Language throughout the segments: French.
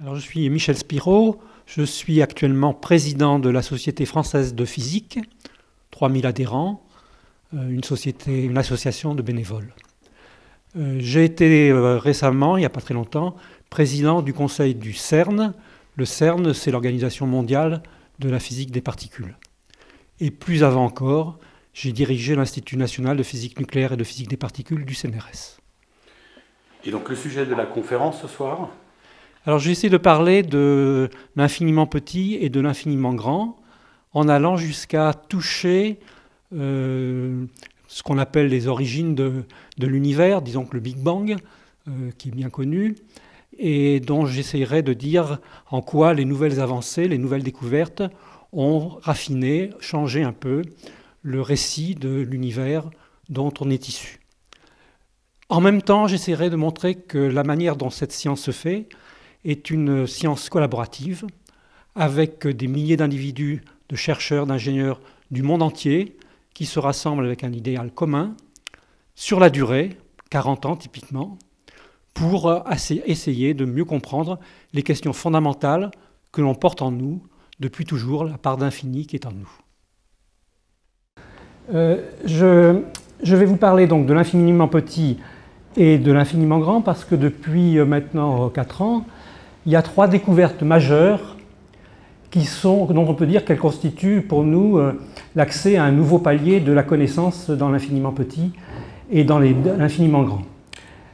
Alors, je suis Michel Spiro, je suis actuellement président de la Société française de physique, 3000 adhérents, une association de bénévoles. J'ai été récemment, il n'y a pas très longtemps, président du conseil du CERN. Le CERN, c'est l'Organisation mondiale de la physique des particules. Et plus avant encore, j'ai dirigé l'Institut national de physique nucléaire et de physique des particules du CNRS. Et donc le sujet de la conférence ce soir ? Alors j'ai essayé de parler de l'infiniment petit et de l'infiniment grand, en allant jusqu'à toucher ce qu'on appelle les origines de l'univers, disons que le Big Bang, qui est bien connu, et dont j'essayerai de dire en quoi les nouvelles avancées, les nouvelles découvertes ont raffiné, changé un peu le récit de l'univers dont on est issu. En même temps, j'essaierai de montrer que la manière dont cette science se fait est une science collaborative avec des milliers d'individus, de chercheurs, d'ingénieurs du monde entier qui se rassemblent avec un idéal commun sur la durée, 40 ans typiquement, pour essayer de mieux comprendre les questions fondamentales que l'on porte en nous depuis toujours, la part d'infini qui est en nous. Je vais vous parler donc de l'infiniment petit et de l'infiniment grand parce que depuis maintenant 4 ans, il y a 3 découvertes majeures dont on peut dire qu'elles constituent pour nous l'accès à un nouveau palier de la connaissance dans l'infiniment petit et dans l'infiniment grand.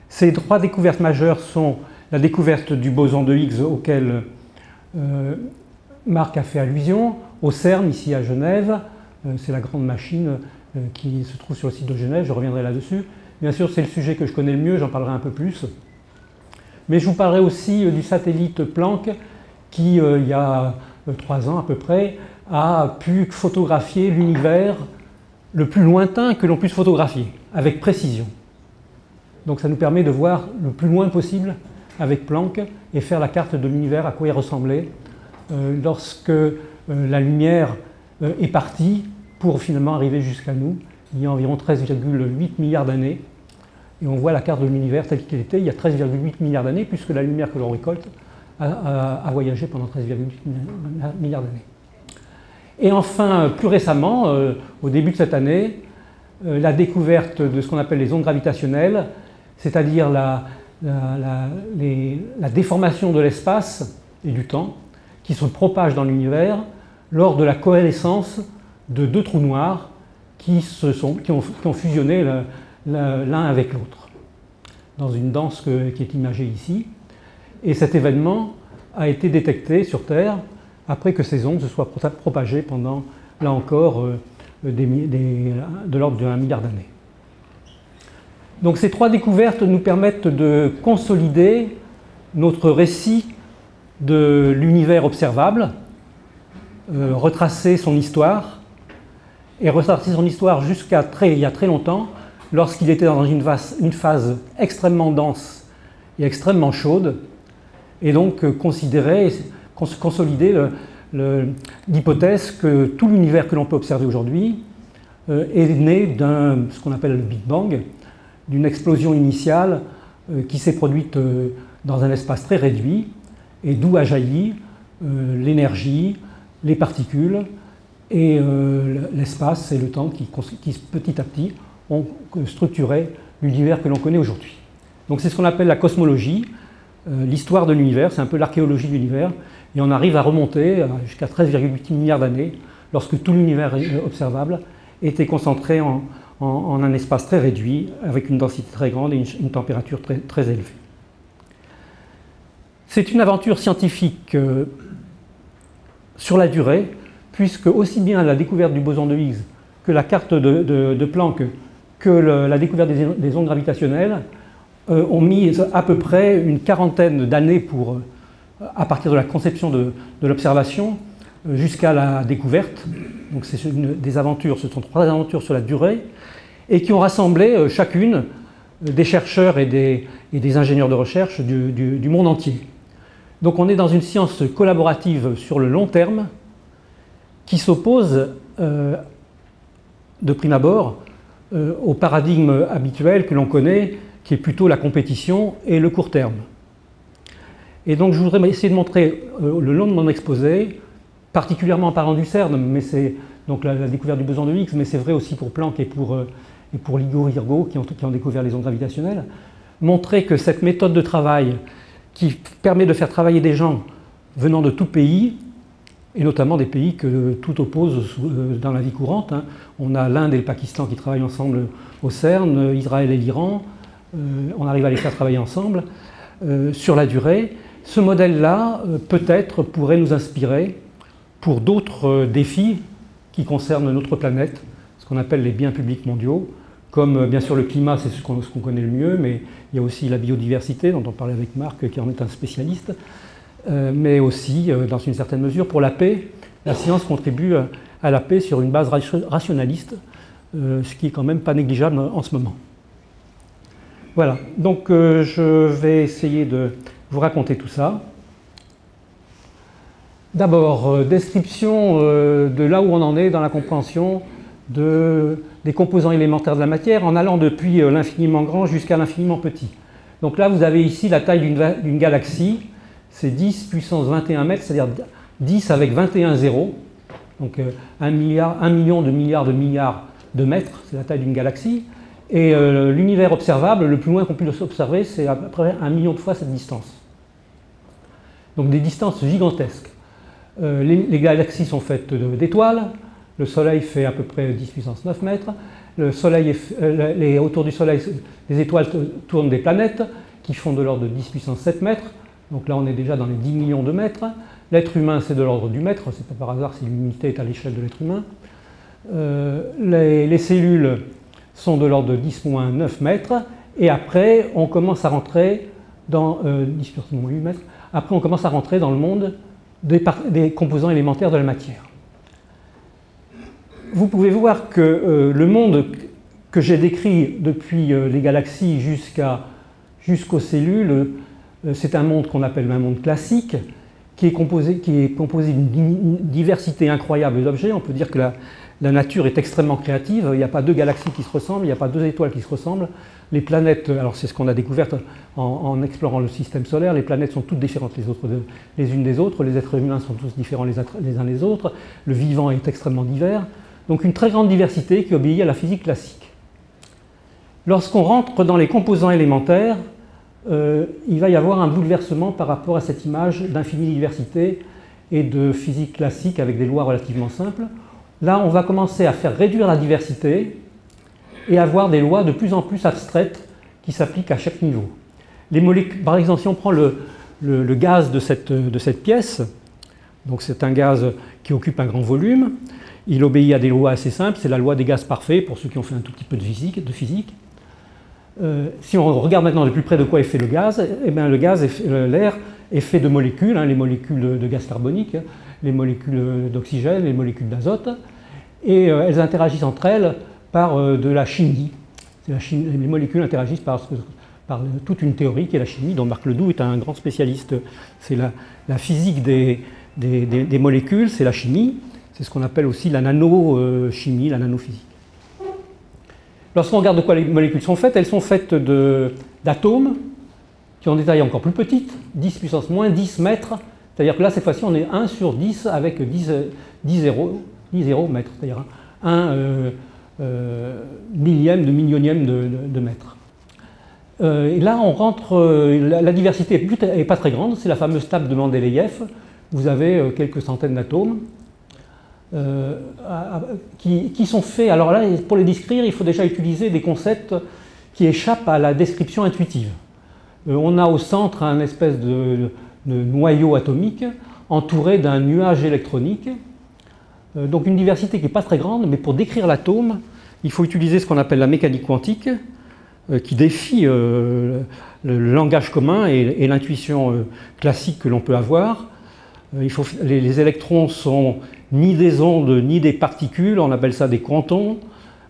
Ces 3 découvertes majeures sont la découverte du boson de Higgs auquel Marc a fait allusion, au CERN ici à Genève, c'est la grande machine qui se trouve sur le site de Genève, je reviendrai là-dessus. Bien sûr, c'est le sujet que je connais le mieux, j'en parlerai un peu plus. Mais je vous parlerai aussi du satellite Planck qui, il y a 3 ans à peu près, a pu photographier l'univers le plus lointain que l'on puisse photographier, avec précision. Donc ça nous permet de voir le plus loin possible avec Planck et faire la carte de l'univers, à quoi il ressemblait lorsque la lumière est partie pour finalement arriver jusqu'à nous, il y a environ 13,8 milliards d'années. Et on voit la carte de l'univers telle qu'elle était il y a 13,8 milliards d'années, puisque la lumière que l'on récolte a voyagé pendant 13,8 milliards d'années. Et enfin, plus récemment, au début de cette année, la découverte de ce qu'on appelle les ondes gravitationnelles, c'est-à-dire la déformation de l'espace et du temps qui se propagent dans l'univers lors de la coalescence de 2 trous noirs qui ont fusionné l'un avec l'autre, dans une danse qui est imagée ici. Et cet événement a été détecté sur Terre après que ces ondes se soient propagées pendant, là encore, de l'ordre d'1 milliard d'années. Donc ces 3 découvertes nous permettent de consolider notre récit de l'univers observable, retracer son histoire, et retracer son histoire jusqu'à il y a très longtemps, lorsqu'il était dans une phase extrêmement dense et extrêmement chaude, et donc consolider l'hypothèse que tout l'univers que l'on peut observer aujourd'hui est né d'un ce qu'on appelle le Big Bang, d'une explosion initiale qui s'est produite dans un espace très réduit, et d'où a jailli l'énergie, les particules, et l'espace et le temps qui petit à petit ont structuré l'univers que l'on connaît aujourd'hui. Donc c'est ce qu'on appelle la cosmologie, l'histoire de l'univers, c'est un peu l'archéologie de l'univers, et on arrive à remonter jusqu'à 13,8 milliards d'années, lorsque tout l'univers observable était concentré en un espace très réduit, avec une densité très grande et une température très élevée. C'est une aventure scientifique sur la durée, puisque aussi bien la découverte du boson de Higgs que la carte de Planck que la découverte des ondes gravitationnelles ont mis à peu près une 40aine d'années à partir de la conception de l'observation jusqu'à la découverte. Donc c'est des aventures, ce sont 3 aventures sur la durée, et qui ont rassemblé chacune des chercheurs et des ingénieurs de recherche du monde entier. Donc on est dans une science collaborative sur le long terme, qui s'oppose de prime abord au paradigme habituel que l'on connaît, qui est plutôt la compétition et le court terme. Et donc je voudrais essayer de montrer le long de mon exposé, particulièrement en parlant du CERN, mais c'est donc la découverte du boson de Higgs, mais c'est vrai aussi pour Planck et pour LIGO, Virgo, qui ont découvert les ondes gravitationnelles, montrer que cette méthode de travail qui permet de faire travailler des gens venant de tout pays, et notamment des pays que tout oppose dans la vie courante. Hein. On a l'Inde et le Pakistan qui travaillent ensemble au CERN, Israël et l'Iran, on arrive à les faire travailler ensemble sur la durée. Ce modèle-là, peut-être, pourrait nous inspirer pour d'autres défis qui concernent notre planète, ce qu'on appelle les biens publics mondiaux, comme bien sûr le climat, c'est ce qu'on connaît le mieux, mais il y a aussi la biodiversité, dont on parlait avec Marc, qui en est un spécialiste, mais aussi, dans une certaine mesure, pour la paix. La science contribue à la paix sur une base rationaliste, ce qui est quand même pas négligeable en ce moment. Voilà, donc je vais essayer de vous raconter tout ça. D'abord, description de là où on en est dans la compréhension des composants élémentaires de la matière, en allant depuis l'infiniment grand jusqu'à l'infiniment petit. Donc là, vous avez ici la taille d'une galaxie, c'est 10 puissance 21 mètres, c'est-à-dire 10 avec 21 zéros, donc 1 million de milliards de mètres, c'est la taille d'une galaxie. Et l'univers observable, le plus loin qu'on puisse observer, c'est à peu près 1 million de fois cette distance. Donc des distances gigantesques. Les galaxies sont faites d'étoiles. Le Soleil fait à peu près 10 puissance 9 mètres. Autour du Soleil, les étoiles tournent des planètes qui font de l'ordre de 10 puissance 7 mètres. Donc là, on est déjà dans les 10 millions de mètres. L'être humain, c'est de l'ordre du mètre. C'est pas par hasard si l'unité est à l'échelle de l'être humain. Les cellules sont de l'ordre de 10-9 mètres. Et après, on commence à rentrer dans 10 puissance 8 mètres. Après, on commence à rentrer dans le monde des composants élémentaires de la matière. Vous pouvez voir que le monde que j'ai décrit depuis les galaxies jusqu'aux cellules, c'est un monde qu'on appelle un monde classique, qui est composé d'une diversité incroyable d'objets. On peut dire que la nature est extrêmement créative. Il n'y a pas deux galaxies qui se ressemblent, il n'y a pas deux étoiles qui se ressemblent. Les planètes, alors c'est ce qu'on a découvert en explorant le système solaire, les planètes sont toutes différentes les unes des autres, les êtres humains sont tous différents les uns des autres, le vivant est extrêmement divers. Donc une très grande diversité qui obéit à la physique classique. Lorsqu'on rentre dans les composants élémentaires, il va y avoir un bouleversement par rapport à cette image d'infinie diversité et de physique classique avec des lois relativement simples. Là, on va commencer à faire réduire la diversité et avoir des lois de plus en plus abstraites qui s'appliquent à chaque niveau. Les molécules, par exemple, si on prend le gaz de cette pièce, donc c'est un gaz qui occupe un grand volume, il obéit à des lois assez simples, c'est la loi des gaz parfaits, pour ceux qui ont fait un tout petit peu de physique. Si on regarde maintenant de plus près de quoi est fait le gaz, eh bien l'air est fait de molécules, hein, les molécules de gaz carbonique, les molécules d'oxygène, les molécules d'azote, et elles interagissent entre elles par de la chimie. Les molécules interagissent par toute une théorie qui est la chimie, dont Marc Ledoux est un grand spécialiste. C'est la physique des molécules, c'est la chimie, c'est ce qu'on appelle aussi la nanochimie, la nanophysique. Lorsqu'on regarde de quoi les molécules sont faites, elles sont faites d'atomes qui ont des tailles encore plus petites, 10 puissance moins 10 mètres, c'est-à-dire que là, cette fois-ci, on est 1 sur 10 avec 10 zéros mètres, c'est-à-dire 1 millième de millionième de mètre. Et là, on rentre, la diversité n'est pas très grande, c'est la fameuse table de Mendeleïev. Vous avez quelques centaines d'atomes qui sont faits. Alors là, pour les décrire, il faut déjà utiliser des concepts qui échappent à la description intuitive. On a au centre un espèce de noyau atomique entouré d'un nuage électronique. Donc une diversité qui n'est pas très grande, mais pour décrire l'atome, il faut utiliser ce qu'on appelle la mécanique quantique, qui défie le langage commun et l'intuition classique que l'on peut avoir. Les électrons sont ni des ondes ni des particules, on appelle ça des quantons.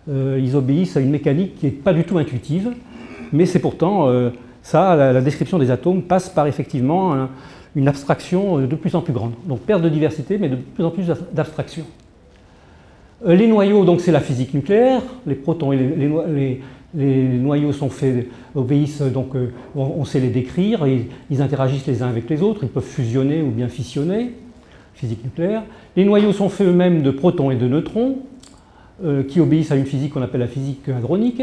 Ils obéissent à une mécanique qui n'est pas du tout intuitive, mais c'est pourtant ça, la description des atomes passe par effectivement une abstraction de plus en plus grande. Donc perte de diversité, mais de plus en plus d'abstraction. Les noyaux, donc c'est la physique nucléaire, les protons et Les noyaux sont faits, obéissent, donc on sait les décrire, ils interagissent les uns avec les autres, ils peuvent fusionner ou bien fissionner, physique nucléaire. Les noyaux sont faits eux-mêmes de protons et de neutrons, qui obéissent à une physique qu'on appelle la physique hadronique.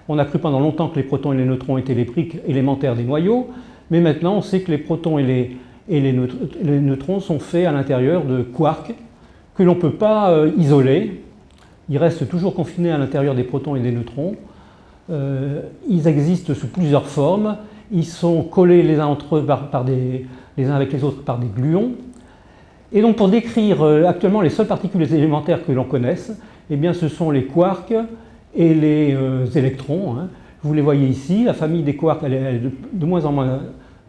On a cru pendant longtemps que les protons et les neutrons étaient les briques élémentaires des noyaux, mais maintenant on sait que les protons et les neutrons sont faits à l'intérieur de quarks que l'on ne peut pas isoler. Ils restent toujours confinés à l'intérieur des protons et des neutrons. Ils existent sous plusieurs formes. Ils sont collés les uns entre eux les uns avec les autres par des gluons. Et donc pour décrire actuellement les seules particules élémentaires que l'on connaisse, eh bien, ce sont les quarks et les électrons. Hein. Vous les voyez ici. La famille des quarks elle est de moins en moins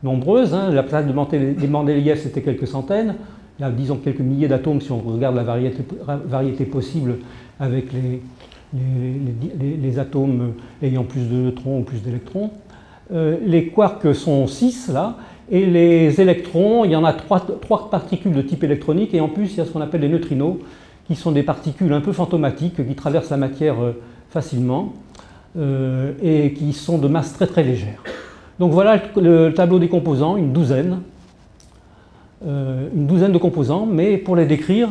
nombreuse. Hein. La place des Mendeleïev, c'était quelques centaines. Il y a, disons, quelques milliers d'atomes si on regarde la variété possible avec les atomes ayant plus de neutrons ou plus d'électrons. Les quarks sont 6 là, et les électrons, il y en a 3 particules de type électronique, et en plus il y a ce qu'on appelle les neutrinos, qui sont des particules un peu fantomatiques qui traversent la matière facilement et qui sont de masse très très légère. Donc voilà le tableau des composants, une douzaine de composants, mais pour les décrire,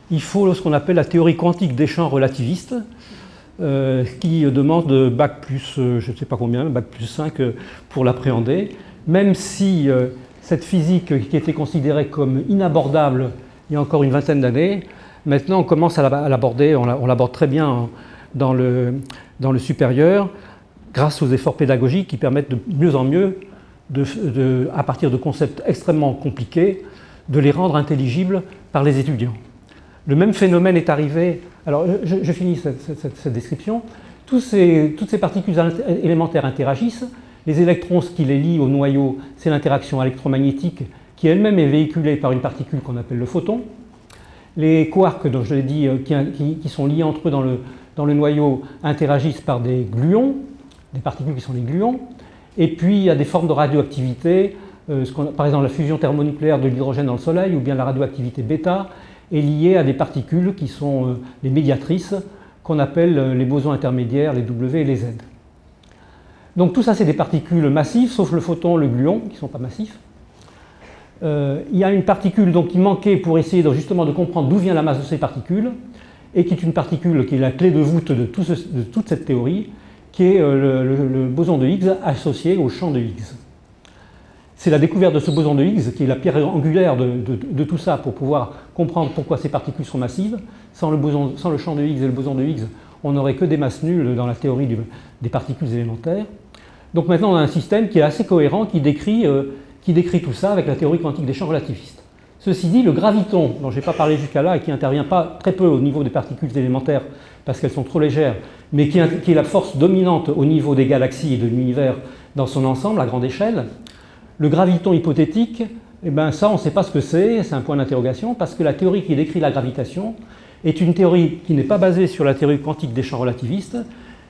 il faut ce qu'on appelle la théorie quantique des champs relativistes, qui demande bac plus, je ne sais pas combien, bac plus 5 pour l'appréhender, même si cette physique qui était considérée comme inabordable il y a encore une vingtaine d'années, maintenant on commence à l'aborder, on l'aborde très bien dans le supérieur, grâce aux efforts pédagogiques qui permettent de mieux en mieux, à partir de concepts extrêmement compliqués, de les rendre intelligibles par les étudiants. Le même phénomène est arrivé, alors je finis cette description, toutes ces particules élémentaires interagissent, les électrons, ce qui les lie au noyau, c'est l'interaction électromagnétique qui elle-même est véhiculée par une particule qu'on appelle le photon. Les quarks, dont je l'ai dit, qui sont liés entre eux dans le noyau, interagissent par des gluons, des particules qui sont des gluons, et puis il y a des formes de radioactivité, par exemple la fusion thermonucléaire de l'hydrogène dans le Soleil, ou bien la radioactivité bêta, est liée à des particules qui sont les médiatrices, qu'on appelle les bosons intermédiaires, les W et les Z. Donc tout ça, c'est des particules massives, sauf le photon, le gluon, qui ne sont pas massifs. Il y a une particule donc, qui manquait pour essayer justement de comprendre d'où vient la masse de ces particules, et qui est une particule qui est la clé de voûte de toute cette théorie, qui est le boson de Higgs associé au champ de Higgs. C'est la découverte de ce boson de Higgs qui est la pierre angulaire de tout ça pour pouvoir comprendre pourquoi ces particules sont massives. Sans le champ de Higgs et le boson de Higgs, on n'aurait que des masses nulles dans la théorie des particules élémentaires. Donc maintenant on a un système qui est assez cohérent, qui décrit tout ça avec la théorie quantique des champs relativistes. Ceci dit, le graviton, dont je n'ai pas parlé jusqu'à là et qui n'intervient pas très peu au niveau des particules élémentaires parce qu'elles sont trop légères, mais qui est la force dominante au niveau des galaxies et de l'univers dans son ensemble, à grande échelle, le graviton hypothétique, eh ben ça on ne sait pas ce que c'est un point d'interrogation, parce que la théorie qui décrit la gravitation est une théorie qui n'est pas basée sur la théorie quantique des champs relativistes,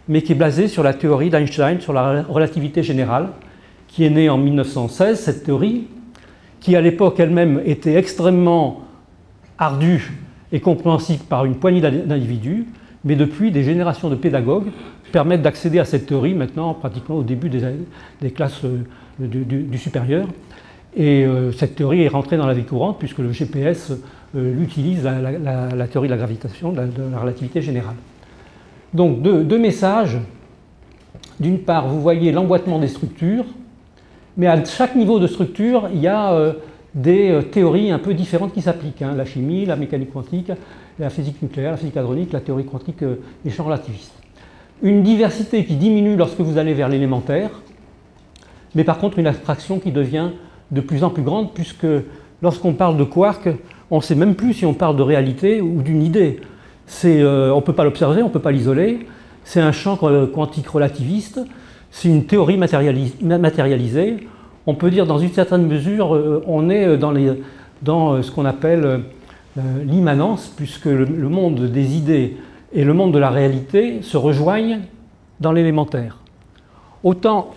mais qui est basée sur la théorie d'Einstein, sur la relativité générale, qui est née en 1916, cette théorie, qui à l'époque elle-même était extrêmement ardue et compréhensible par une poignée d'individus, mais depuis, des générations de pédagogues permettent d'accéder à cette théorie maintenant, pratiquement au début des classes du supérieur. Et cette théorie est rentrée dans la vie courante, puisque le GPS utilise la théorie de la gravitation, de la relativité générale. Donc, deux messages. D'une part, vous voyez l'emboîtement des structures, mais à chaque niveau de structure, il y a des théories un peu différentes qui s'appliquent. Hein, la chimie, la mécanique quantique, la physique nucléaire, la physique hadronique, la théorie quantique des champs relativistes. Une diversité qui diminue lorsque vous allez vers l'élémentaire, mais par contre une abstraction qui devient de plus en plus grande, puisque lorsqu'on parle de quark, on ne sait même plus si on parle de réalité ou d'une idée. On ne peut pas l'observer, on ne peut pas l'isoler, c'est un champ quantique relativiste, c'est une théorie matérialisée. On peut dire dans une certaine mesure, on est dans ce qu'on appelle l'immanence, puisque le monde des idées et le monde de la réalité se rejoignent dans l'élémentaire. Autant...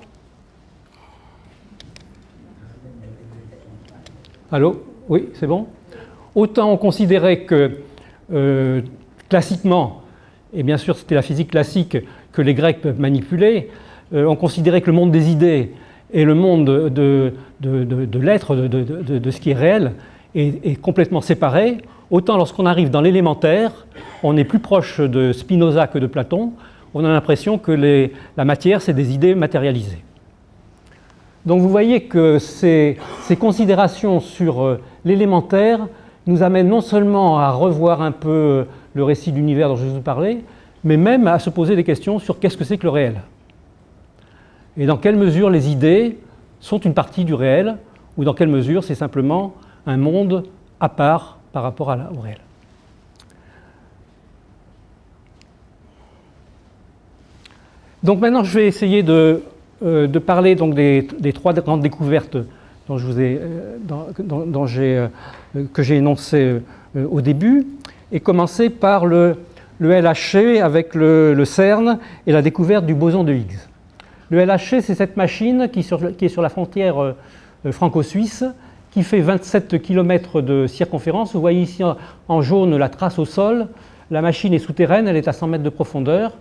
Allô? Oui, c'est bon? Autant on considérait que, classiquement, et bien sûr c'était la physique classique, que les Grecs peuvent manipuler, on considérait que le monde des idées et le monde de l'être, de ce qui est réel, est complètement séparé. Autant lorsqu'on arrive dans l'élémentaire, on est plus proche de Spinoza que de Platon. On a l'impression que la matière, c'est des idées matérialisées. Donc vous voyez que ces considérations sur l'élémentaire nous amènent non seulement à revoir un peu le récit de l'univers dont je vous parlais, mais même à se poser des questions sur qu'est-ce que c'est que le réel. Et dans quelle mesure les idées sont une partie du réel, ou dans quelle mesure c'est simplement un monde à part par rapport au réel. Donc maintenant, je vais essayer de parler donc des trois grandes découvertes dont que j'ai énoncées au début, et commencer par le LHC avec le CERN et la découverte du boson de Higgs. Le LHC, c'est cette machine qui est sur la frontière franco-suisse, qui fait 27 km de circonférence. Vous voyez ici en jaune la trace au sol. La machine est souterraine, elle est à 100 mètres de profondeur.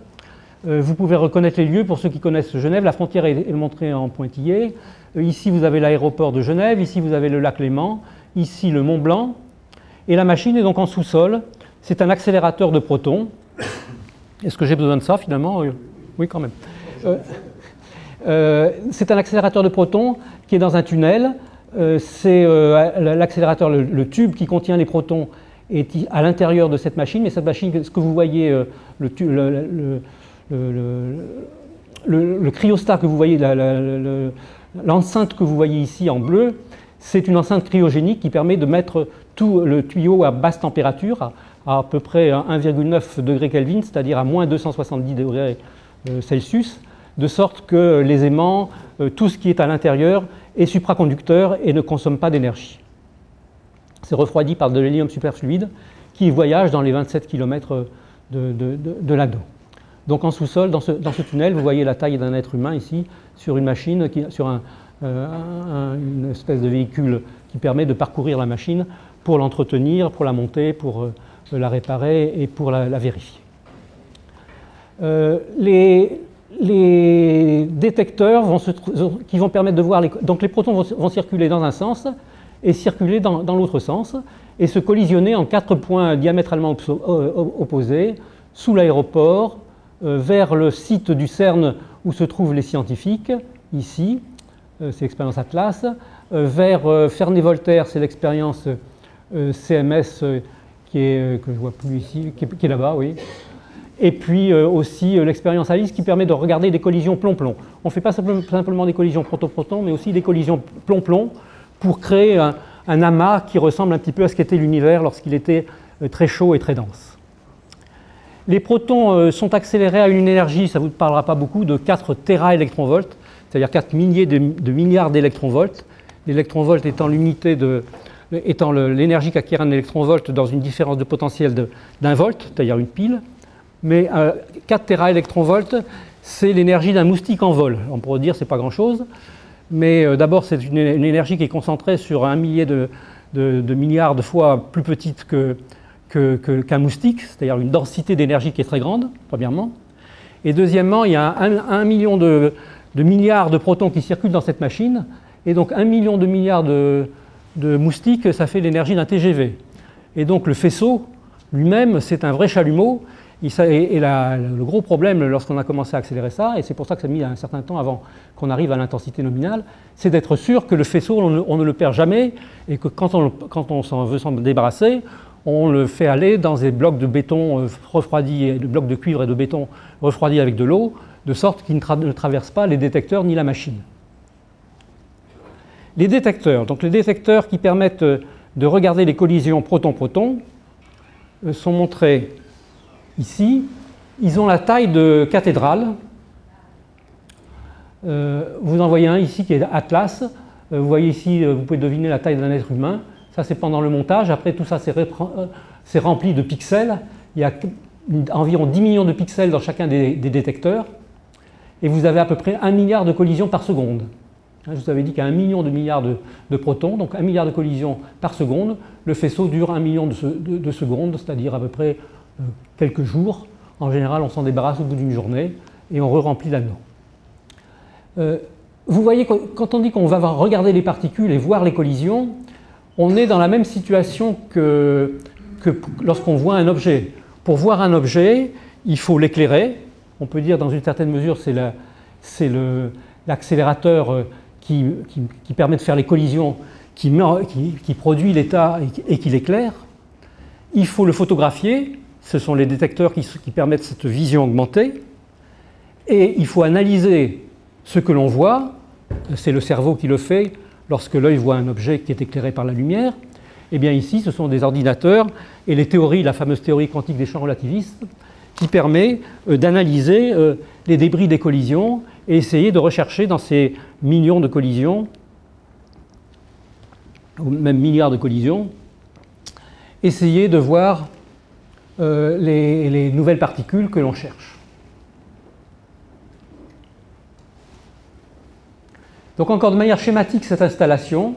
Vous pouvez reconnaître les lieux pour ceux qui connaissent Genève. La frontière est montrée en pointillé. Ici, vous avez l'aéroport de Genève. Ici, vous avez le lac Léman. Ici, le Mont Blanc. Et la machine est donc en sous-sol. C'est un accélérateur de protons. Est-ce que j'ai besoin de ça, finalement? Oui, quand même. C'est un accélérateur de protons qui est dans un tunnel. C'est l'accélérateur, le tube qui contient les protons est à l'intérieur de cette machine. Mais cette machine, ce que vous voyez, le cryostat que vous voyez, l'enceinte que vous voyez ici en bleu, c'est une enceinte cryogénique qui permet de mettre tout le tuyau à basse température, à peu près 1,9 degrés Kelvin, c'est-à-dire à moins 270 degrés Celsius, de sorte que les aimants, tout ce qui est à l'intérieur, est supraconducteur et ne consomme pas d'énergie. C'est refroidi par de l'hélium superfluide qui voyage dans les 27 km de l'anneau. Donc en sous-sol, dans ce tunnel, vous voyez la taille d'un être humain ici, sur une machine, sur une espèce de véhicule qui permet de parcourir la machine pour l'entretenir, pour la monter, pour la réparer et pour la vérifier. Les détecteurs qui vont permettre de voir donc les protons vont circuler dans un sens et circuler dans l'autre sens et se collisionner en 4 points diamétralement opposés sous l'aéroport, vers le site du CERN où se trouvent les scientifiques, ici, c'est l'expérience Atlas, vers Ferney-Voltaire, c'est l'expérience CMS que je ne vois plus ici, qui est là-bas, oui. Et puis aussi l'expérience Alice qui permet de regarder des collisions plomb-plomb. On ne fait pas simplement des collisions proton-proton, mais aussi des collisions plomb-plomb pour créer un amas qui ressemble un petit peu à ce qu'était l'univers lorsqu'il était très chaud et très dense. Les protons sont accélérés à une énergie, ça ne vous parlera pas beaucoup, de 4 téraélectronvolts, c'est-à-dire 4 milliers de milliards d'électronvolts. L'électronvolt étant l'unité étant l'énergie qu'acquiert un électronvolt dans une différence de potentiel d'un volt, c'est-à-dire une pile. Mais 4 téraélectronvolts, c'est l'énergie d'un moustique en vol. On pourrait dire que ce n'est pas grand-chose, mais d'abord c'est une énergie qui est concentrée sur 1 millier de milliards de fois plus petite qu'un moustique, c'est-à-dire une densité d'énergie qui est très grande, premièrement. Et deuxièmement, il y a 1 million de milliards de protons qui circulent dans cette machine, et donc 1 million de milliards de moustiques, ça fait l'énergie d'un TGV. Et donc le faisceau lui-même, c'est un vrai chalumeau. Le gros problème lorsqu'on a commencé à accélérer ça, et c'est pour ça que ça a mis un certain temps avant qu'on arrive à l'intensité nominale, c'est d'être sûr que le faisceau, on ne le perd jamais, et que quand on veut s'en débarrasser, on le fait aller dans des blocs de béton refroidis, des blocs de cuivre et de béton refroidis avec de l'eau, de sorte qu'ils ne traversent pas les détecteurs ni la machine. Les détecteurs, donc les détecteurs qui permettent de regarder les collisions proton-proton, sont montrés ici. Ils ont la taille de cathédrales. Vous en voyez un ici qui est Atlas. Vous voyez ici, vous pouvez deviner la taille d'un être humain. Ça, c'est pendant le montage. Après, tout ça, c'est rempli de pixels. Il y a environ 10 millions de pixels dans chacun des détecteurs. Et vous avez à peu près 1 milliard de collisions par seconde. Je vous avais dit qu'à 1 million de milliards de protons, donc 1 milliard de collisions par seconde, le faisceau dure 1 million de secondes, c'est-à-dire à peu près quelques jours. En général, on s'en débarrasse au bout d'une journée. et on re-remplit l'anneau. Vous voyez, quand on dit qu'on va regarder les particules et voir les collisions, on est dans la même situation que lorsqu'on voit un objet. Pour voir un objet, il faut l'éclairer. On peut dire dans une certaine mesure c'est l'accélérateur qui permet de faire les collisions, qui produit l'état et qui l'éclaire. Il faut le photographier, ce sont les détecteurs qui permettent cette vision augmentée. Et il faut analyser ce que l'on voit, c'est le cerveau qui le fait lorsque l'œil voit un objet qui est éclairé par la lumière. Et bien ici, ce sont des ordinateurs et les théories, la fameuse théorie quantique des champs relativistes, qui permet d'analyser les débris des collisions et essayer de rechercher dans ces millions de collisions, ou même milliards de collisions, essayer de voir les nouvelles particules que l'on cherche. Donc encore de manière schématique, cette installation,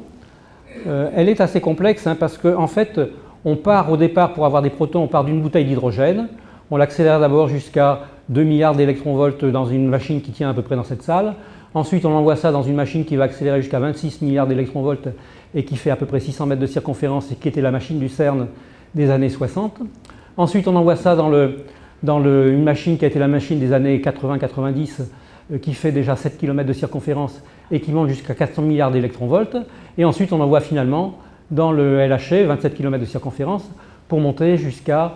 elle est assez complexe hein, parce qu'en fait, on part au départ pour avoir des protons, on part d'une bouteille d'hydrogène, on l'accélère d'abord jusqu'à 2 milliards d'électronvolts dans une machine qui tient à peu près dans cette salle. Ensuite, on envoie ça dans une machine qui va accélérer jusqu'à 26 milliards d'électronvolts et qui fait à peu près 600 mètres de circonférence et qui était la machine du CERN des années 60. Ensuite, on envoie ça dans une machine qui a été la machine des années 80-90 qui fait déjà 7 km de circonférence et qui monte jusqu'à 400 milliards d'électronvolts. Et ensuite, on envoie finalement dans le LHC, 27 km de circonférence, pour monter jusqu'à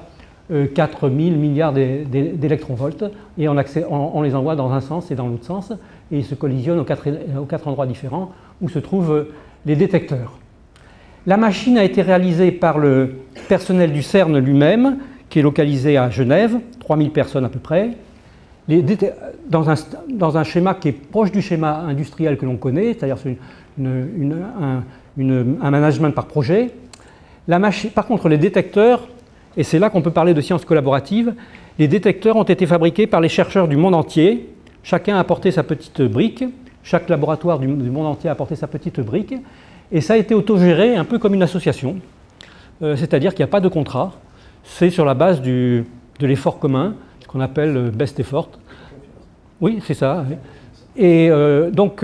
4000 milliards d'électronvolts. Et on les envoie dans un sens et dans l'autre sens. Et ils se collisionnent aux quatre endroits différents où se trouvent les détecteurs. La machine a été réalisée par le personnel du CERN lui-même, qui est localisé à Genève, 3000 personnes à peu près. Dans un schéma qui est proche du schéma industriel que l'on connaît, c'est-à-dire un management par projet. Par contre, les détecteurs, et c'est là qu'on peut parler de sciences collaboratives, les détecteurs ont été fabriqués par les chercheurs du monde entier. Chacun a apporté sa petite brique, chaque laboratoire du monde entier a apporté sa petite brique, et ça a été autogéré un peu comme une association, c'est-à-dire qu'il n'y a pas de contrat, c'est sur la base de l'effort commun, ce qu'on appelle best effort. Oui, c'est ça. Et donc,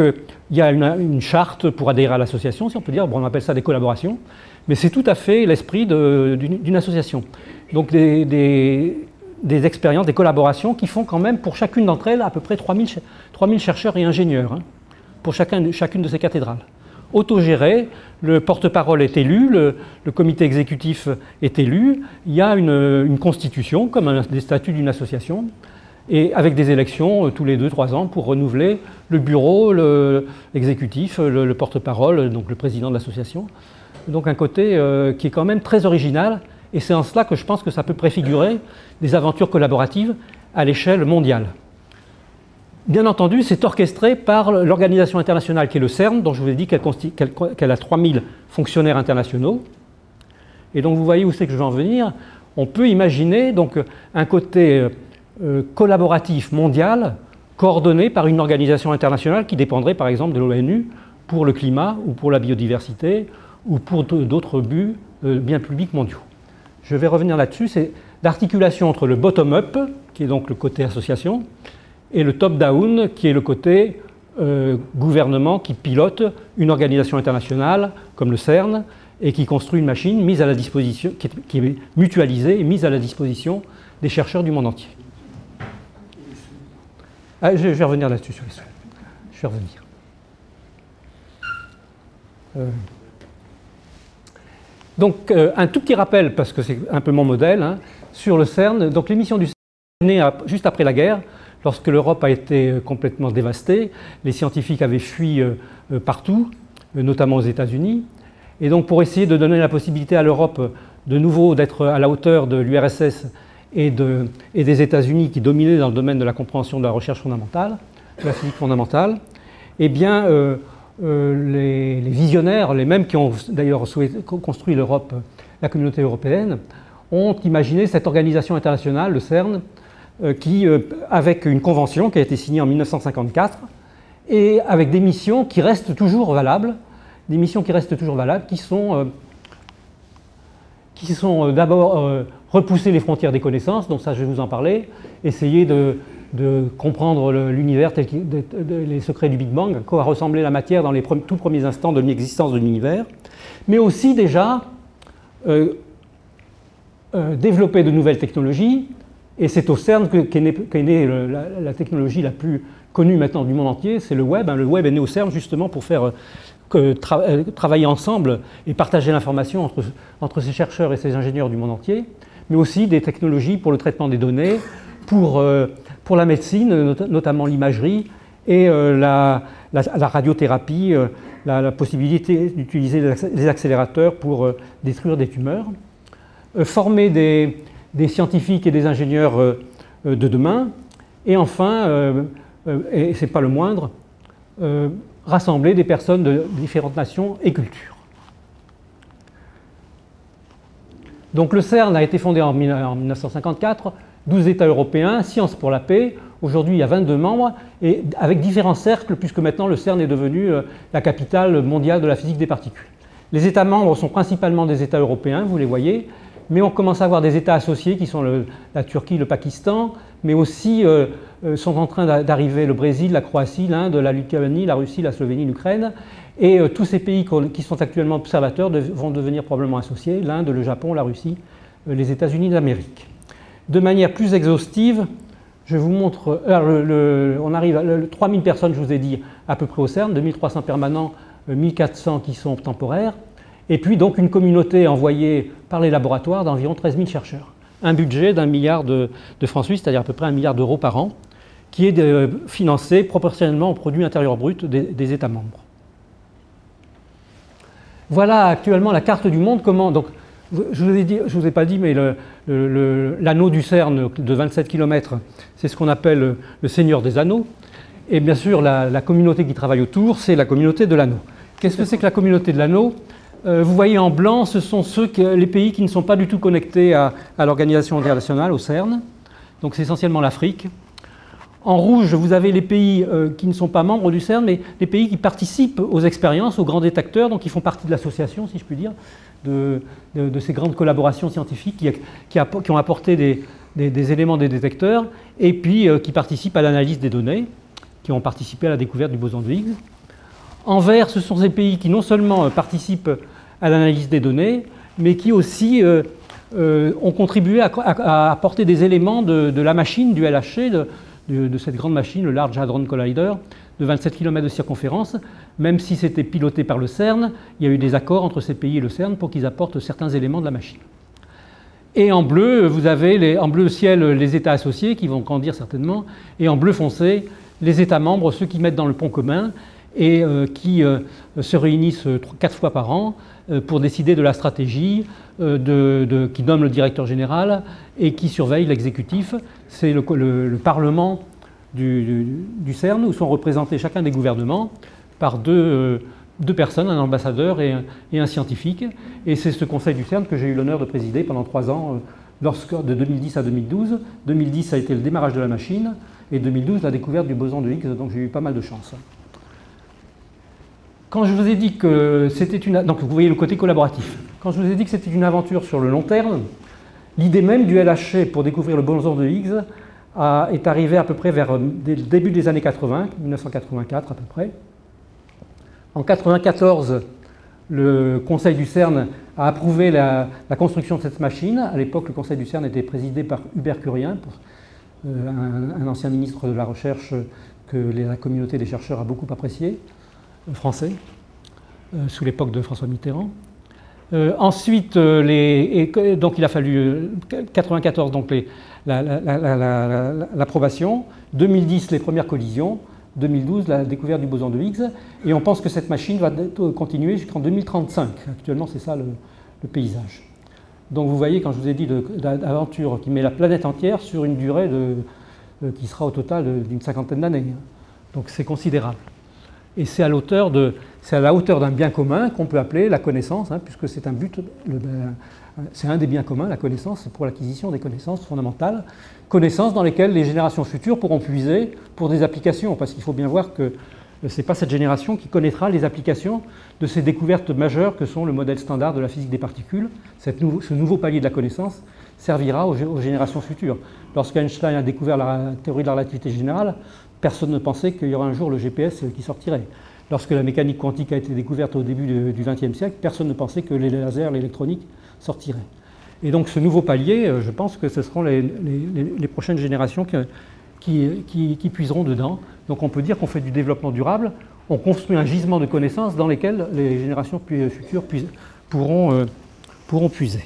il y a une charte pour adhérer à l'association, si on peut dire, bon, on appelle ça des collaborations, mais c'est tout à fait l'esprit d'une association. Donc, des expériences, des collaborations qui font quand même pour chacune d'entre elles à peu près 3000 chercheurs et ingénieurs, hein, pour chacune de ces cathédrales. Autogéré, le porte-parole est élu, le comité exécutif est élu, il y a une constitution, comme des statuts d'une association, et avec des élections tous les 2-3 ans pour renouveler le bureau, l'exécutif, le porte-parole, donc le président de l'association. Donc un côté qui est quand même très original, et c'est en cela que je pense que ça peut préfigurer des aventures collaboratives à l'échelle mondiale. Bien entendu, c'est orchestré par l'organisation internationale qui est le CERN, dont je vous ai dit qu'elle a 3000 fonctionnaires internationaux. Et donc vous voyez où c'est que je veux en venir. On peut imaginer donc un côté collaboratif mondial coordonné par une organisation internationale qui dépendrait par exemple de l'ONU pour le climat ou pour la biodiversité ou pour d'autres buts bien publics mondiaux. Je vais revenir là-dessus, c'est l'articulation entre le bottom-up, qui est donc le côté association, et le top-down, qui est le côté gouvernement qui pilote une organisation internationale comme le CERN et qui construit une machine mise à la disposition, qui est mutualisée et mise à la disposition des chercheurs du monde entier. Ah, je vais revenir là-dessus sur les slides. Je vais revenir. Donc, un tout petit rappel, parce que c'est un peu mon modèle, hein, sur le CERN. Donc, l'émission du CERN est née juste après la guerre, lorsque l'Europe a été complètement dévastée. Les scientifiques avaient fui partout, notamment aux États-Unis. Et donc, pour essayer de donner la possibilité à l'Europe de nouveau d'être à la hauteur de l'URSS et des États-Unis qui dominaient dans le domaine de la compréhension de la recherche fondamentale, de la physique fondamentale, eh bien, les visionnaires, les mêmes qui ont d'ailleurs construit l'Europe, la communauté européenne, ont imaginé cette organisation internationale, le CERN, avec une convention qui a été signée en 1954 et avec des missions qui restent toujours valables, qui sont d'abord repousser les frontières des connaissances, donc ça je vais vous en parler, essayer de comprendre l'univers, les secrets du Big Bang, à quoi ressemblait la matière dans les tout premiers instants de l'existence de l'univers, mais aussi déjà développer de nouvelles technologies, et c'est au CERN qu'est née la technologie la plus connue maintenant du monde entier, c'est le web. Le web est né au CERN justement pour faire travailler ensemble et partager l'information entre ces chercheurs et ces ingénieurs du monde entier, mais aussi des technologies pour le traitement des données, pour la médecine, notamment l'imagerie, et la radiothérapie, la possibilité d'utiliser les accélérateurs pour détruire des tumeurs, former des scientifiques et des ingénieurs de demain, et enfin, et ce n'est pas le moindre, rassembler des personnes de différentes nations et cultures. Donc le CERN a été fondé en 1954, 12 États européens, Sciences pour la paix. Aujourd'hui, il y a 22 membres, et avec différents cercles, puisque maintenant le CERN est devenu la capitale mondiale de la physique des particules. Les États membres sont principalement des États européens, vous les voyez, mais on commence à avoir des États associés qui sont la Turquie, le Pakistan, mais aussi sont en train d'arriver le Brésil, la Croatie, l'Inde, la Lituanie, la Russie, la Slovénie, l'Ukraine. Et tous ces pays qui sont actuellement observateurs vont devenir probablement associés, l'Inde, le Japon, la Russie, les États-Unis d'Amérique. De manière plus exhaustive, je vous montre, on arrive à 3000 personnes, je vous ai dit, à peu près au CERN, 2300 permanents, 1400 qui sont temporaires, et puis donc une communauté envoyée par les laboratoires d'environ 13 000 chercheurs. Un budget d'1 milliard de francs suisses, c'est-à-dire à peu près 1 milliard d'euros par an, qui est financé proportionnellement au produit intérieur brut des États membres. Voilà actuellement la carte du monde. Donc, je ne vous ai pas dit, mais l'anneau du CERN de 27 km, c'est ce qu'on appelle le Seigneur des Anneaux. Et bien sûr, la communauté qui travaille autour, c'est la communauté de l'anneau. Qu'est-ce que c'est que la communauté de l'anneau ? Vous voyez en blanc, ce sont les pays qui ne sont pas du tout connectés à l'organisation internationale, au CERN. Donc c'est essentiellement l'Afrique. En rouge, vous avez les pays qui ne sont pas membres du CERN, mais les pays qui participent aux expériences, aux grands détecteurs, donc qui font partie de l'association, si je puis dire, de ces grandes collaborations scientifiques qui ont apporté des éléments des détecteurs, et puis qui participent à l'analyse des données, qui ont participé à la découverte du boson de Higgs. En vert, ce sont ces pays qui non seulement participent à l'analyse des données, mais qui aussi ont contribué à apporter des éléments de la machine, du LHC, de cette grande machine, le Large Hadron Collider, de 27 km de circonférence. Même si c'était piloté par le CERN, il y a eu des accords entre ces pays et le CERN pour qu'ils apportent certains éléments de la machine. Et en bleu, vous avez en bleu ciel les États associés qui vont grandir certainement, et en bleu foncé les États membres, ceux qui mettent dans le pont commun et qui se réunissent 4 fois par an pour décider de la stratégie, qui nomme le directeur général et qui surveille l'exécutif. C'est le Parlement du CERN, où sont représentés chacun des gouvernements par deux personnes, un ambassadeur et un scientifique. Et c'est ce conseil du CERN que j'ai eu l'honneur de présider pendant 3 ans, de 2010 à 2012. 2010, ça a été le démarrage de la machine, et 2012, la découverte du boson de Higgs, donc j'ai eu pas mal de chance. Quand je vous ai dit que c'était donc vous voyez le côté collaboratif. Quand je vous ai dit que c'était une aventure sur le long terme, l'idée même du LHC pour découvrir le boson de Higgs est arrivée à peu près vers le début des années 80, 1984 à peu près. En 1994, le conseil du CERN a approuvé la construction de cette machine. À l'époque, le conseil du CERN était présidé par Hubert Curien, un ancien ministre de la Recherche que la communauté des chercheurs a beaucoup apprécié, français, sous l'époque de François Mitterrand. Ensuite, donc il a fallu 1994 donc l'approbation, 2010 les premières collisions, 2012 la découverte du boson de Higgs, et on pense que cette machine va continuer jusqu'en 2035. Actuellement, c'est ça le paysage. Donc vous voyez, quand je vous ai dit d'aventure qui met la planète entière sur une durée qui sera au total d'une 50aine d'années. Donc c'est considérable. Et c'est à la hauteur d'un bien commun qu'on peut appeler la connaissance, puisque c'est un but, c'est un des biens communs, la connaissance, pour l'acquisition des connaissances fondamentales, connaissances dans lesquelles les générations futures pourront puiser pour des applications, parce qu'il faut bien voir que ce n'est pas cette génération qui connaîtra les applications de ces découvertes majeures que sont le modèle standard de la physique des particules. Ce nouveau palier de la connaissance servira aux générations futures. Lorsqu'Einstein a découvert la théorie de la relativité générale, personne ne pensait qu'il y aurait un jour le GPS qui sortirait. Lorsque la mécanique quantique a été découverte au début du XXe siècle, personne ne pensait que les lasers, l'électronique sortiraient. Et donc ce nouveau palier, je pense que ce seront les prochaines générations qui puiseront dedans. Donc on peut dire qu'on fait du développement durable, on construit un gisement de connaissances dans lesquelles les générations futures pourront puiser.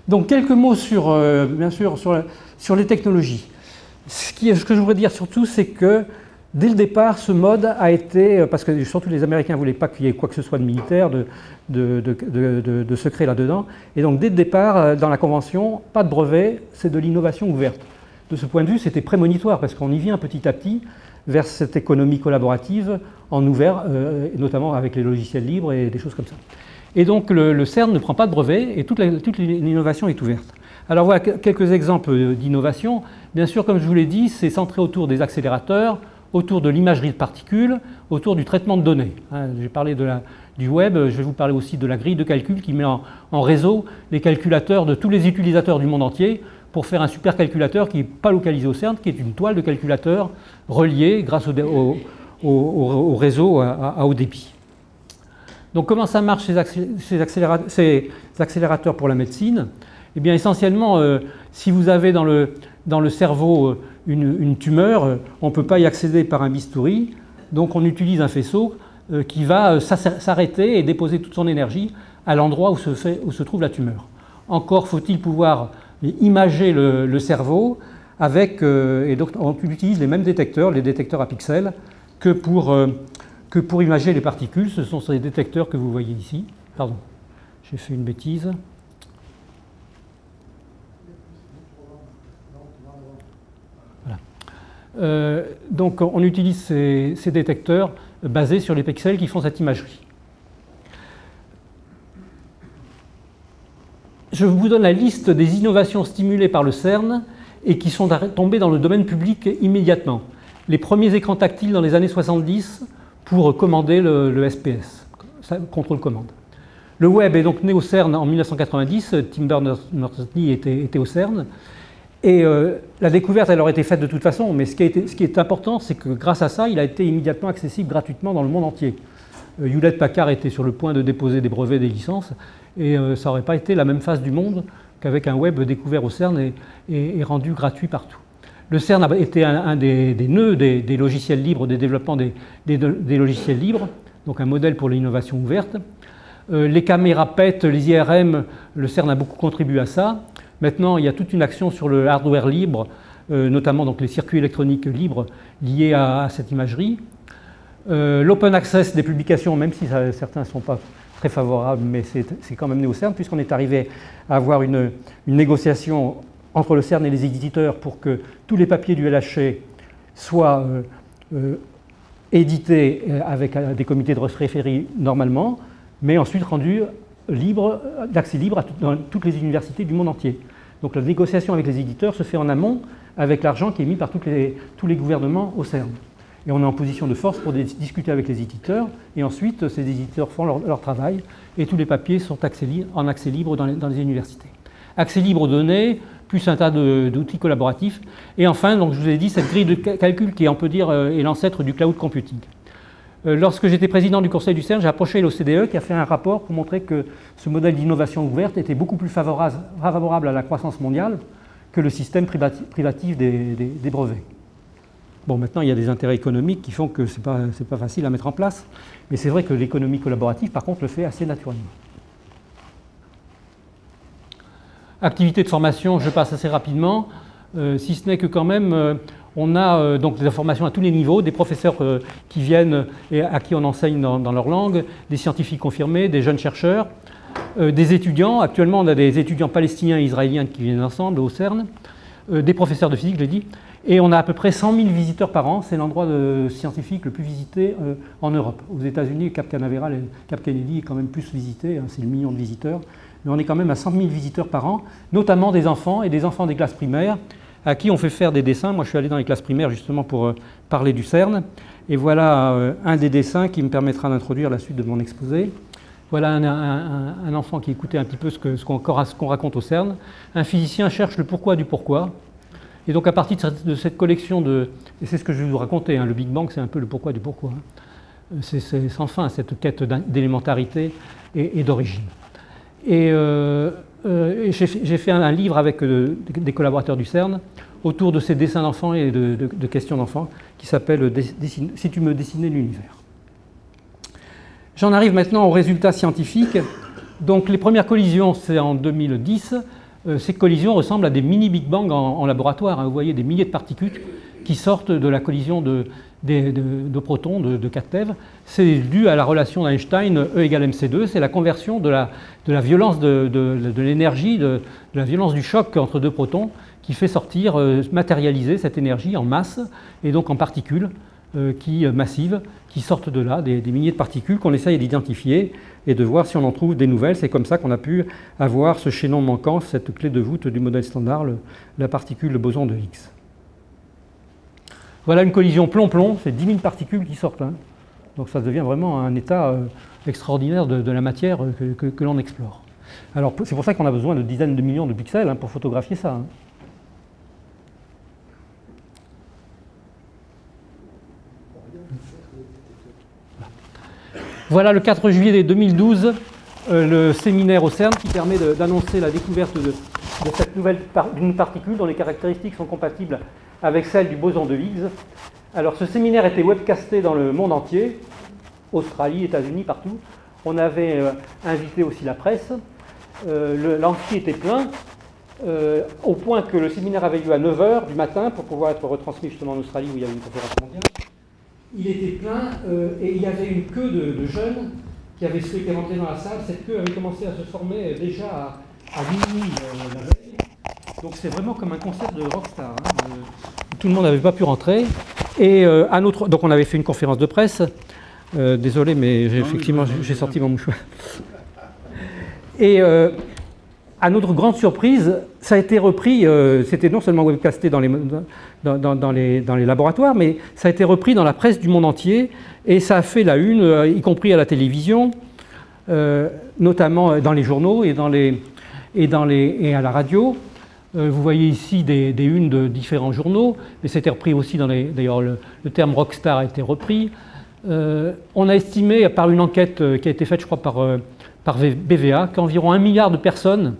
Donc quelques mots bien sûr sur les technologies. Ce que je voudrais dire surtout, c'est que dès le départ, ce mode a été, parce que surtout les Américains ne voulaient pas qu'il y ait quoi que ce soit de militaire, de secret là-dedans, et donc dès le départ, dans la Convention, pas de brevet, c'est de l'innovation ouverte. De ce point de vue, c'était prémonitoire, parce qu'on y vient petit à petit vers cette économie collaborative en ouvert, notamment avec les logiciels libres et des choses comme ça. Et donc le CERN ne prend pas de brevet, et toute l'innovation est ouverte. Alors voilà quelques exemples d'innovation. Bien sûr, comme je vous l'ai dit, c'est centré autour des accélérateurs, autour de l'imagerie de particules, autour du traitement de données. J'ai parlé du web, je vais vous parler aussi de la grille de calcul qui met en réseau les calculateurs de tous les utilisateurs du monde entier pour faire un supercalculateur qui n'est pas localisé au CERN, qui est une toile de calculateur reliée grâce au réseau à haut débit. Donc comment ça marche ces accélérateurs pour la médecine? Eh bien essentiellement, si vous avez dans le cerveau une tumeur, on ne peut pas y accéder par un bistouri, donc on utilise un faisceau qui va s'arrêter et déposer toute son énergie à l'endroit où se trouve la tumeur. Encore faut-il pouvoir imager le cerveau avec, et donc on utilise les mêmes détecteurs, les détecteurs à pixels, que pour imager les particules. Ce sont ces détecteurs que vous voyez ici. Pardon, j'ai fait une bêtise. Donc on utilise ces détecteurs basés sur les pixels qui font cette imagerie. Je vous donne la liste des innovations stimulées par le CERN et qui sont tombées dans le domaine public immédiatement. Les premiers écrans tactiles dans les années 70 pour commander le SPS, contrôle-commande. Le web est donc né au CERN en 1990, Tim Berners-Lee était au CERN. Et la découverte, elle aurait été faite de toute façon, mais ce qui est important, c'est que grâce à ça, il a été immédiatement accessible gratuitement dans le monde entier. Hewlett-Packard était sur le point de déposer des brevets, des licences, et ça n'aurait pas été la même face du monde qu'avec un web découvert au CERN et rendu gratuit partout. Le CERN a été un des nœuds des logiciels libres, des développements des logiciels libres, donc un modèle pour l'innovation ouverte. Les caméras PET, les IRM, le CERN a beaucoup contribué à ça. Maintenant, il y a toute une action sur le hardware libre, notamment donc les circuits électroniques libres liés à cette imagerie. L'open access des publications, même si certains ne sont pas très favorables, mais c'est quand même né au CERN, puisqu'on est arrivé à avoir une négociation entre le CERN et les éditeurs pour que tous les papiers du LHC soient édités avec des comités de référé normalement, mais ensuite rendus d'accès libre dans toutes les universités du monde entier. Donc la négociation avec les éditeurs se fait en amont avec l'argent qui est mis par tous les gouvernements au CERN. Et on est en position de force pour discuter avec les éditeurs, et ensuite ces éditeurs font leur travail, et tous les papiers sont en accès libre dans les universités. Accès libre aux données, plus un tas d'outils collaboratifs, et enfin, donc, je vous ai dit, cette grille de calcul qui, on peut dire, est l'ancêtre du cloud computing. Lorsque j'étais président du conseil du CERN, j'ai approché l'OCDE qui a fait un rapport pour montrer que ce modèle d'innovation ouverte était beaucoup plus favorable à la croissance mondiale que le système privatif des brevets. Bon, maintenant, il y a des intérêts économiques qui font que ce n'est pas facile à mettre en place, mais c'est vrai que l'économie collaborative, par contre, le fait assez naturellement. Activité de formation, je passe assez rapidement, si ce n'est que quand même, on a donc des formations à tous les niveaux, des professeurs qui viennent et à qui on enseigne dans leur langue, des scientifiques confirmés, des jeunes chercheurs, des étudiants. Actuellement, on a des étudiants palestiniens et israéliens qui viennent ensemble au CERN, des professeurs de physique, je l'ai dit, et on a à peu près 100 000 visiteurs par an. C'est l'endroit scientifique le plus visité en Europe. Aux États-Unis, Cap Canaveral et Cap Kennedy est quand même plus visité, c'est le million de visiteurs. Mais on est quand même à 100 000 visiteurs par an, notamment des enfants et des enfants des classes primaires, à qui on fait faire des dessins. Moi, je suis allé dans les classes primaires justement pour parler du CERN. Et voilà un des dessins qui me permettra d'introduire la suite de mon exposé. Voilà un enfant qui écoutait un petit peu ce qu'on raconte au CERN. Un physicien cherche le pourquoi du pourquoi. Et donc à partir de cette collection de... Et c'est ce que je vais vous raconter, hein, le Big Bang, c'est un peu le pourquoi du pourquoi. Hein. C'est sans fin, cette quête d'élémentarité et d'origine. Et j'ai fait un livre avec des collaborateurs du CERN autour de ces dessins d'enfants et de questions d'enfants qui s'appelle « Si tu me dessinais l'univers ». J'en arrive maintenant aux résultats scientifiques. Donc les premières collisions, c'est en 2010. Ces collisions ressemblent à des mini Big Bang en laboratoire. Hein. Vous voyez des milliers de particules qui sortent de la collision de protons, de 4 TeV. C'est dû à la relation d'Einstein E égale mc2. C'est la conversion de la violence de l'énergie, de la violence du choc entre deux protons qui fait sortir, matérialiser cette énergie en masse et donc en particules massives qui sortent de là, des milliers de particules qu'on essaye d'identifier et de voir si on en trouve des nouvelles. C'est comme ça qu'on a pu avoir ce chaînon manquant, cette clé de voûte du modèle standard, la particule, le boson de Higgs. Voilà une collision plomb-plomb, c'est 10 000 particules qui sortent. Hein. Donc ça devient vraiment un état extraordinaire de la matière que l'on explore. Alors c'est pour ça qu'on a besoin de dizaines de millions de pixels hein, pour photographier ça. Hein. Voilà le 4 juillet 2012, le séminaire au CERN qui permet d'annoncer la découverte de cette nouvelle particule dont les caractéristiques sont compatibles avec celles du boson de Higgs. Alors ce séminaire était webcasté dans le monde entier, Australie, États-Unis, partout. On avait invité aussi la presse. L'amphi était plein, au point que le séminaire avait lieu à 9 h du matin pour pouvoir être retransmis justement en Australie où il y avait une conférence mondiale. Il était plein et il y avait une queue de jeunes qui avaient souhaité rentrer dans la salle. Cette queue avait commencé à se former déjà à minuit la veille. Donc c'est vraiment comme un concert de rockstar. Hein. Tout le monde n'avait pas pu rentrer. Et donc on avait fait une conférence de presse. Désolé, mais effectivement j'ai sorti mon mouchoir. Et à notre grande surprise, ça a été repris, c'était non seulement webcasté dans les laboratoires, mais ça a été repris dans la presse du monde entier, et ça a fait la une, y compris à la télévision, notamment dans les journaux et à la radio. Vous voyez ici des unes de différents journaux, mais c'était repris aussi d'ailleurs le terme rockstar a été repris. On a estimé par une enquête qui a été faite, je crois, par BVA, qu'environ 1 milliard de personnes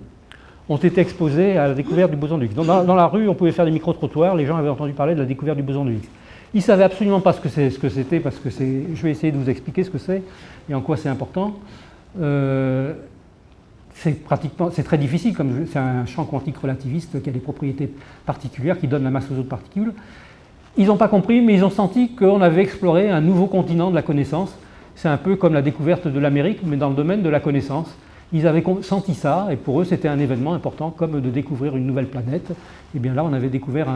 ont été exposées à la découverte du boson de Higgs. Dans la rue, on pouvait faire des micro-trottoirs, les gens avaient entendu parler de la découverte du boson de Higgs. Ils ne savaient absolument pas ce que c'était, parce que je vais essayer de vous expliquer ce que c'est et en quoi c'est important. C'est très difficile, comme c'est un champ quantique relativiste qui a des propriétés particulières qui donnent la masse aux autres particules. Ils n'ont pas compris, mais ils ont senti qu'on avait exploré un nouveau continent de la connaissance. C'est un peu comme la découverte de l'Amérique, mais dans le domaine de la connaissance. Ils avaient senti ça, et pour eux, c'était un événement important, comme de découvrir une nouvelle planète. Et bien là, on avait découvert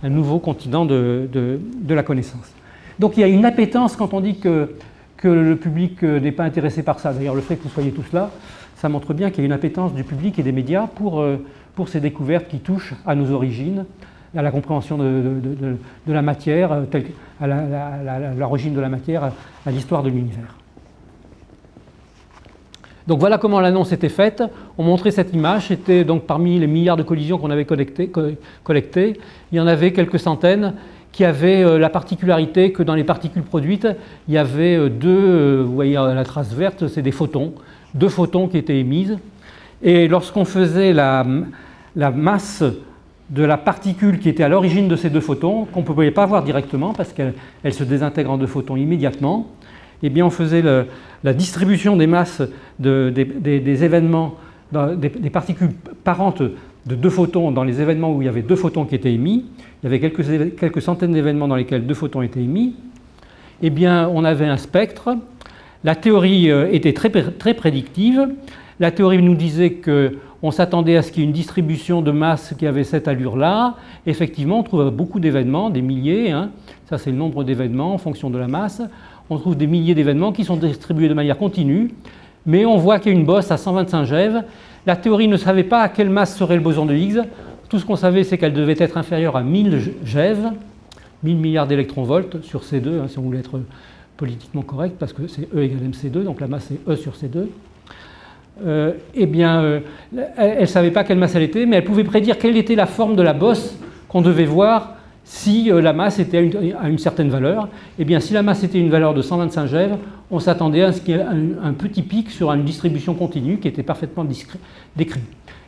un nouveau continent de la connaissance. Donc il y a une appétence quand on dit que le public n'est pas intéressé par ça. D'ailleurs, le fait que vous soyez tous là, ça montre bien qu'il y a une appétence du public et des médias pour ces découvertes qui touchent à nos origines, à la compréhension de la matière, à l'origine de la matière, à l'histoire de l'univers. Donc voilà comment l'annonce était faite. On montrait cette image. C'était donc parmi les milliards de collisions qu'on avait collectées, il y en avait quelques centaines qui avaient la particularité que dans les particules produites, il y avait vous voyez la trace verte, c'est des photons, 2 photons qui étaient émises. Et lorsqu'on faisait la masse de la particule qui était à l'origine de ces 2 photons, qu'on ne pouvait pas voir directement parce qu'elle se désintègre en 2 photons immédiatement, eh bien on faisait la distribution des masses des événements, des particules parentes de 2 photons dans les événements où il y avait 2 photons qui étaient émis. Il y avait quelques centaines d'événements dans lesquels 2 photons étaient émis. Eh bien on avait un spectre. La théorie était très prédictive. La théorie nous disait qu'on s'attendait à ce qu'il y ait une distribution de masse qui avait cette allure-là. Effectivement, on trouve beaucoup d'événements, des milliers. Hein. Ça, c'est le nombre d'événements en fonction de la masse. On trouve des milliers d'événements qui sont distribués de manière continue. Mais on voit qu'il y a une bosse à 125 GeV. La théorie ne savait pas à quelle masse serait le boson de Higgs. Tout ce qu'on savait, c'est qu'elle devait être inférieure à 1000 GeV, 1000 milliards d'électronvolts sur C2, hein, si on voulait être politiquement correct, parce que c'est E égale mc2, donc la masse est E sur C2. Elle ne savait pas quelle masse elle était, mais elle pouvait prédire quelle était la forme de la bosse qu'on devait voir si la masse était à une certaine valeur. Eh bien, si la masse était une valeur de 125 GeV, on s'attendait à ce qu'il y ait un petit pic sur une distribution continue qui était parfaitement décrit.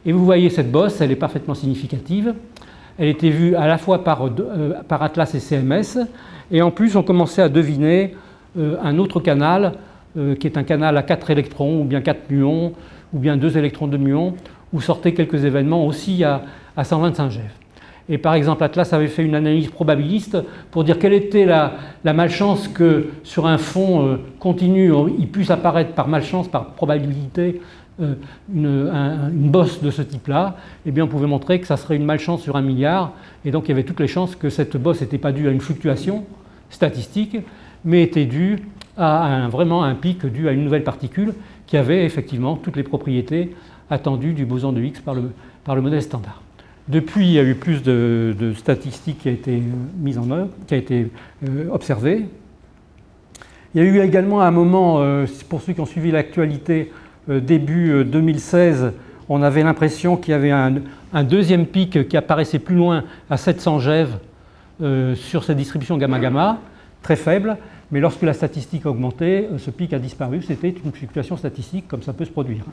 Et vous voyez cette bosse, elle est parfaitement significative. Elle était vue à la fois par Atlas et CMS, et en plus on commençait à deviner un autre canal, qui est un canal à 4 électrons, ou bien 4 muons, ou bien 2 électrons de muons, où sortaient quelques événements aussi à 125 GeV. Et par exemple, Atlas avait fait une analyse probabiliste pour dire quelle était la malchance que sur un fond continu, il puisse apparaître par malchance, par probabilité, une bosse de ce type-là. Eh bien, on pouvait montrer que ça serait une malchance sur 1 milliard, et donc il y avait toutes les chances que cette bosse n'était pas due à une fluctuation statistique, mais était due à vraiment un pic dû à une nouvelle particule qui avait effectivement toutes les propriétés attendues du boson de Higgs par le modèle standard. Depuis, il y a eu plus de statistiques qui a été mise en œuvre, qui a été observée. Il y a eu également un moment, pour ceux qui ont suivi l'actualité, début 2016, on avait l'impression qu'il y avait un deuxième pic qui apparaissait plus loin à 700 GeV sur cette distribution gamma-gamma, très faible. Mais lorsque la statistique a augmenté, ce pic a disparu. C'était une fluctuation statistique, comme ça peut se produire.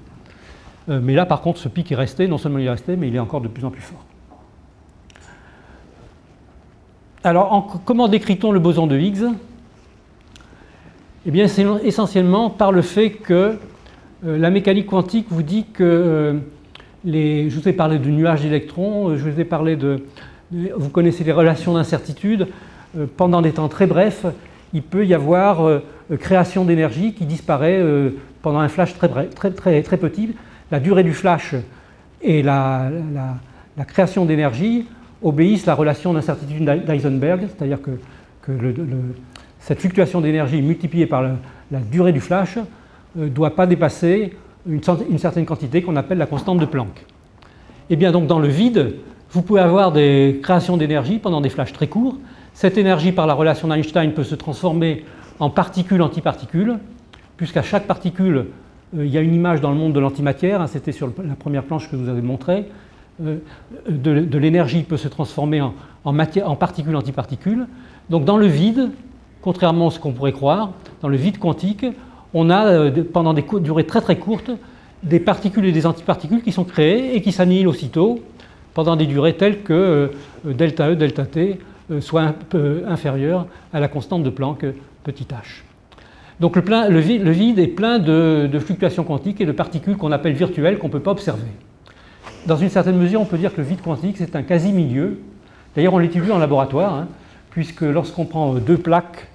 Mais là, par contre, ce pic est resté. Non seulement il est resté, mais il est encore de plus en plus fort. Alors, comment décrit-on le boson de Higgs? Eh bien, c'est essentiellement par le fait que la mécanique quantique vous dit que je vous ai parlé de nuages d'électrons, je vous ai parlé vous connaissez les relations d'incertitude. Pendant des temps très brefs, il peut y avoir création d'énergie qui disparaît pendant un flash très petit. La durée du flash et la création d'énergie obéissent à la relation d'incertitude d'Heisenberg, c'est-à-dire que cette fluctuation d'énergie multipliée par la durée du flash ne doit pas dépasser une certaine quantité qu'on appelle la constante de Planck. Et bien donc dans le vide, vous pouvez avoir des créations d'énergie pendant des flashs très courts. Cette énergie, par la relation d'Einstein, peut se transformer en particules-antiparticules, puisqu'à chaque particule, il y a une image dans le monde de l'antimatière, hein, c'était sur la première planche que je vous avais montré, de l'énergie peut se transformer en particules-antiparticules. Donc dans le vide, contrairement à ce qu'on pourrait croire, dans le vide quantique, on a, pendant des durées très très courtes, des particules et des antiparticules qui sont créées et qui s'annihilent aussitôt, pendant des durées telles que delta E, delta T, soit un peu inférieur à la constante de Planck, petit h. Donc le vide est plein de fluctuations quantiques et de particules qu'on appelle virtuelles, qu'on ne peut pas observer. Dans une certaine mesure, on peut dire que le vide quantique, c'est un quasi-milieu. D'ailleurs, on l'étudie en laboratoire, hein, puisque lorsqu'on prend deux plaques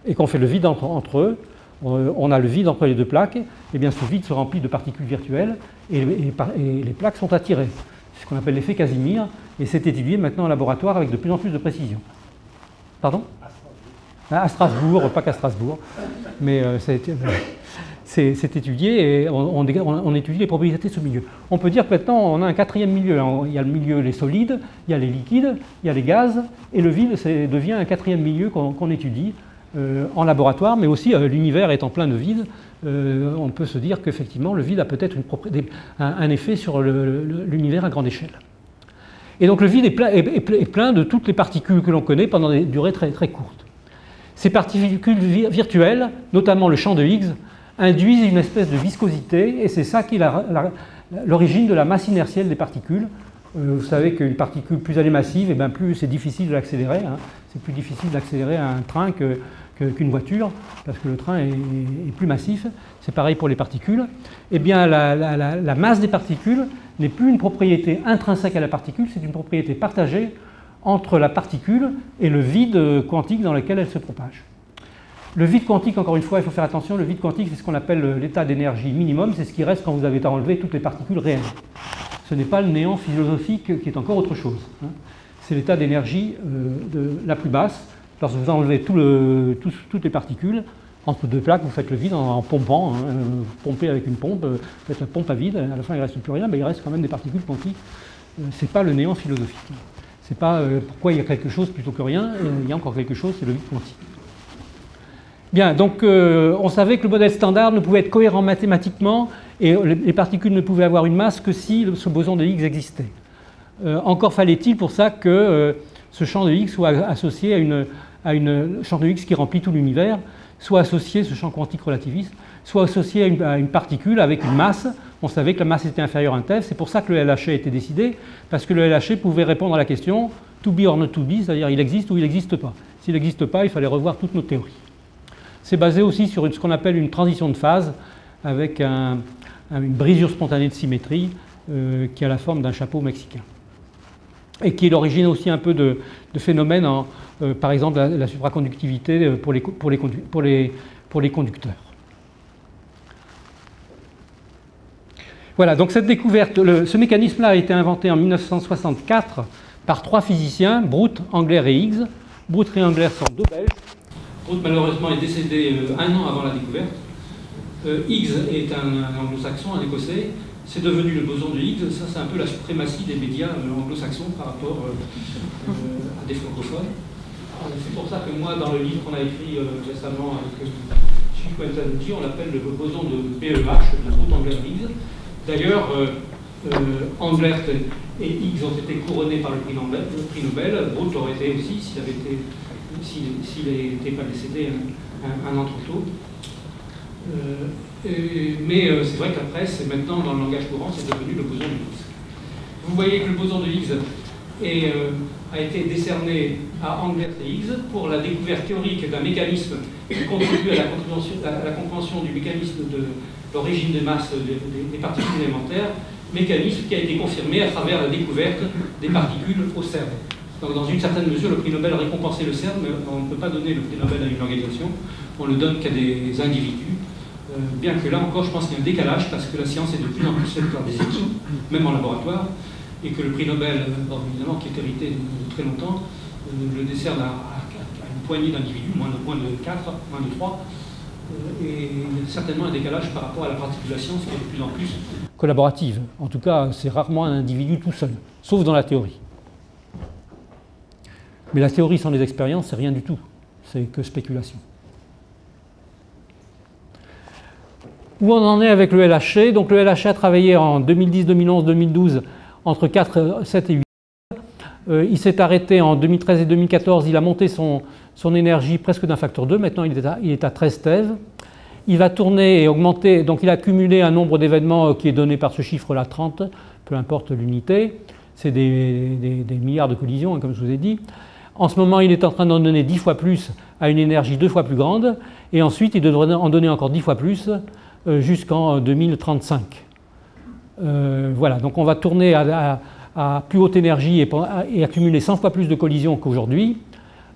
et qu'on fait le vide entre eux, on a le vide entre les deux plaques, et bien ce vide se remplit de particules virtuelles et les plaques sont attirées. C'est ce qu'on appelle l'effet Casimir, et c'est étudié maintenant en laboratoire avec de plus en plus de précision. Pardon ? À Strasbourg, pas qu'à Strasbourg, mais c'est étudié et on étudie les propriétés de ce milieu. On peut dire que maintenant on a un quatrième milieu. Il y a le milieu les solides, il y a les liquides, il y a les gaz, et le vide devient un quatrième milieu qu'on étudie en laboratoire, mais aussi l'univers étant plein de vide, on peut se dire qu'effectivement le vide a peut-être un effet sur l'univers à grande échelle. Et donc le vide est plein de toutes les particules que l'on connaît pendant des durées très, très courtes. Ces particules virtuelles, notamment le champ de Higgs, induisent une espèce de viscosité, et c'est ça qui est l'origine de la masse inertielle des particules. Vous savez qu'une particule, plus elle est massive, et bien plus c'est difficile de l'accélérer. Hein. C'est plus difficile d'accélérer un train qu'une voiture, parce que le train est plus massif. C'est pareil pour les particules. Eh bien, la masse des particules n'est plus une propriété intrinsèque à la particule, c'est une propriété partagée entre la particule et le vide quantique dans lequel elle se propage. Le vide quantique, encore une fois, il faut faire attention, le vide quantique, c'est ce qu'on appelle l'état d'énergie minimum, c'est ce qui reste quand vous avez enlevé toutes les particules réelles. Ce n'est pas le néant philosophique qui est encore autre chose. Hein. C'est l'état d'énergie la plus basse. Lorsque vous enlevez toutes les particules, entre deux plaques, vous faites le vide en pompant, hein, vous pompez avec une pompe, vous faites la pompe à vide, à la fin il ne reste plus rien, mais il reste quand même des particules quantiques Ce n'est pas le néant philosophique. Ce n'est pas pourquoi il y a quelque chose plutôt que rien, il y a encore quelque chose, c'est le vide quantique. Bien, donc on savait que le modèle standard ne pouvait être cohérent mathématiquement et les particules ne pouvaient avoir une masse que si ce boson de Higgs existait. Encore fallait-il pour ça que ce champ de Higgs soit associé à une champ de Higgs qui remplit tout l'univers, soit associé, ce champ quantique relativiste, soit associé à une particule avec une masse. On savait que la masse était inférieure à un tel, c'est pour ça que le LHC a été décidé, parce que le LHC pouvait répondre à la question to be or not to be, c'est-à-dire il existe ou il n'existe pas. S'il n'existe pas, il fallait revoir toutes nos théories. C'est basé aussi sur ce qu'on appelle une transition de phase, avec une brisure spontanée de symétrie qui a la forme d'un chapeau mexicain. Et qui est l'origine aussi un peu de phénomènes, par exemple la supraconductivité pour les conducteurs. Voilà, donc cette découverte, ce mécanisme-là a été inventé en 1964 par 3 physiciens, Brout, Engler et Higgs. Brout et Engler sont 2 Belges. Brout, malheureusement, est décédé 1 an avant la découverte. Higgs est un anglo-saxon, un écossais. C'est devenu le boson de Higgs. Ça, c'est un peu la suprématie des médias anglo-saxons par rapport à des francophones. C'est pour ça que moi, dans le livre qu'on a écrit récemment avec Chico Entanucci, on l'appelle le boson de BEH, de Brout, Engler et Higgs. D'ailleurs, Englert et Higgs ont été couronnés par le prix Nobel. Brout aurait été aussi s'il n'était pas décédé un an trop tôt. Mais c'est vrai qu'après, c'est maintenant dans le langage courant, c'est devenu le boson de Higgs. Vous voyez que le boson de Higgs a été décerné à Englert et Higgs pour la découverte théorique d'un mécanisme qui contribue à la compréhension du mécanisme de l'origine des masses des particules élémentaires, mécanisme qui a été confirmé à travers la découverte des particules au CERN. Donc dans une certaine mesure, le prix Nobel a récompensé le CERN, mais on ne peut pas donner le prix Nobel à une organisation, on le donne qu'à des individus, bien que là encore, je pense qu'il y a un décalage, parce que la science est de plus en plus faite par des équipes, même en laboratoire, et que le prix Nobel, évidemment, qui est hérité de très longtemps, le décerne à une poignée d'individus, moins de 4, moins de 3, et il y a certainement un décalage par rapport à la pratique de la science qui est de plus en plus collaborative. En tout cas, c'est rarement un individu tout seul, sauf dans la théorie. Mais la théorie sans les expériences, c'est rien du tout, c'est que spéculation. Où on en est avec le LHC? Donc le LHC a travaillé en 2010, 2011, 2012 entre 4, 7 et 8. Il s'est arrêté en 2013 et 2014, il a monté son énergie presque d'un facteur 2, maintenant il est à 13 TeV. Il va tourner et augmenter, donc il a cumulé un nombre d'événements qui est donné par ce chiffre-là, 30, peu importe l'unité. C'est des milliards de collisions, hein, comme je vous ai dit. En ce moment, il est en train d'en donner 10 fois plus à une énergie 2 fois plus grande, et ensuite il devrait en donner encore 10 fois plus jusqu'en 2035. Voilà, donc on va tourner à plus haute énergie et accumuler 100 fois plus de collisions qu'aujourd'hui,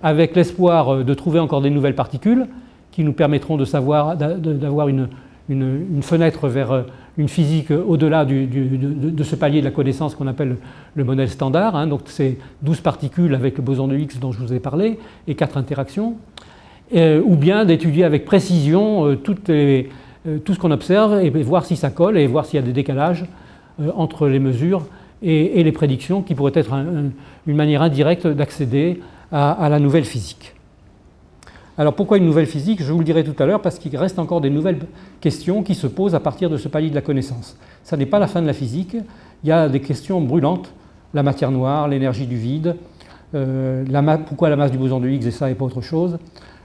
avec l'espoir de trouver encore des nouvelles particules qui nous permettront d'avoir une fenêtre vers une physique au-delà de ce palier de la connaissance qu'on appelle le modèle standard. Hein, donc c'est 12 particules avec le boson de Higgs dont je vous ai parlé et 4 interactions, ou bien d'étudier avec précision tout ce qu'on observe et voir si ça colle et voir s'il y a des décalages entre les mesures et les prédictions qui pourraient être une manière indirecte d'accéder à la nouvelle physique. Alors pourquoi une nouvelle physique? Je vous le dirai tout à l'heure, parce qu'il reste encore des nouvelles questions qui se posent à partir de ce palier de la connaissance. Ça n'est pas la fin de la physique, il y a des questions brûlantes, la matière noire, l'énergie du vide, pourquoi la masse du boson de Higgs et ça et pas autre chose,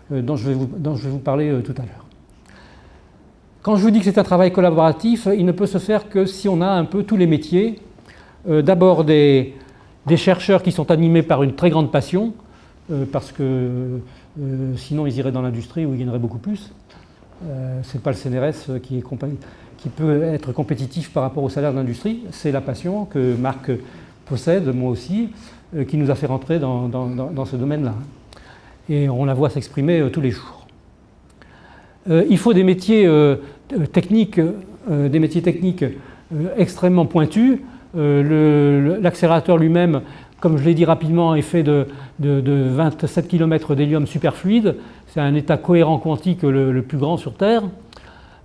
dont je vais vous parler tout à l'heure. Quand je vous dis que c'est un travail collaboratif, il ne peut se faire que si on a un peu tous les métiers. D'abord des chercheurs qui sont animés par une très grande passion, parce que sinon ils iraient dans l'industrie où ils gagneraient beaucoup plus. Ce n'est pas le CNRS qui peut être compétitif par rapport au salaire de l'industrie, c'est la passion que Marc possède, moi aussi, qui nous a fait rentrer dans ce domaine-là. Et on la voit s'exprimer tous les jours. Il faut des métiers techniques extrêmement pointus. L'accélérateur lui-même, comme je l'ai dit rapidement, est fait de 27 km d'hélium superfluide. C'est un état cohérent quantique le plus grand sur Terre.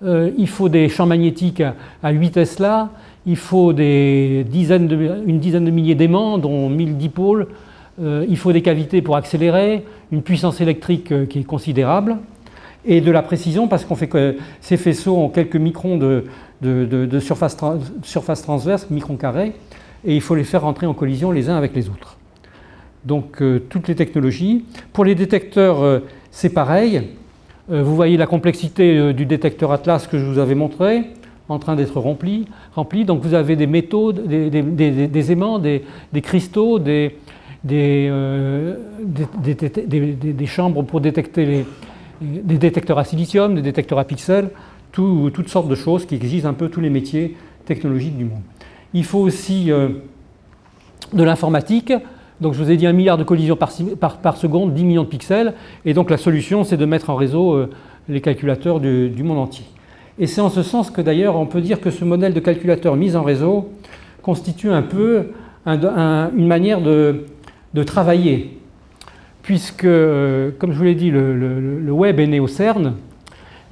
il faut des champs magnétiques à 8 Tesla, il faut une dizaine de milliers d'aimants, dont 1000 dipôles, il faut des cavités pour accélérer, une puissance électrique qui est considérable, et de la précision, parce qu'on fait que ces faisceaux ont quelques microns de surface transverse, microns carrés, et il faut les faire rentrer en collision les uns avec les autres. Donc toutes les technologies. Pour les détecteurs, c'est pareil. Vous voyez la complexité du détecteur Atlas que je vous avais montré, en train d'être rempli. Donc vous avez des métaux, des aimants, des cristaux, des chambres pour détecter des détecteurs à silicium, des détecteurs à pixels, toutes sortes de choses qui exigent un peu tous les métiers technologiques du monde. Il faut aussi de l'informatique. Donc je vous ai dit 1 milliard de collisions par seconde, 10 millions de pixels. Et donc la solution, c'est de mettre en réseau les calculateurs du monde entier. Et c'est en ce sens que d'ailleurs on peut dire que ce modèle de calculateur mis en réseau constitue un peu une manière de travailler. Puisque, comme je vous l'ai dit, le web est né au CERN.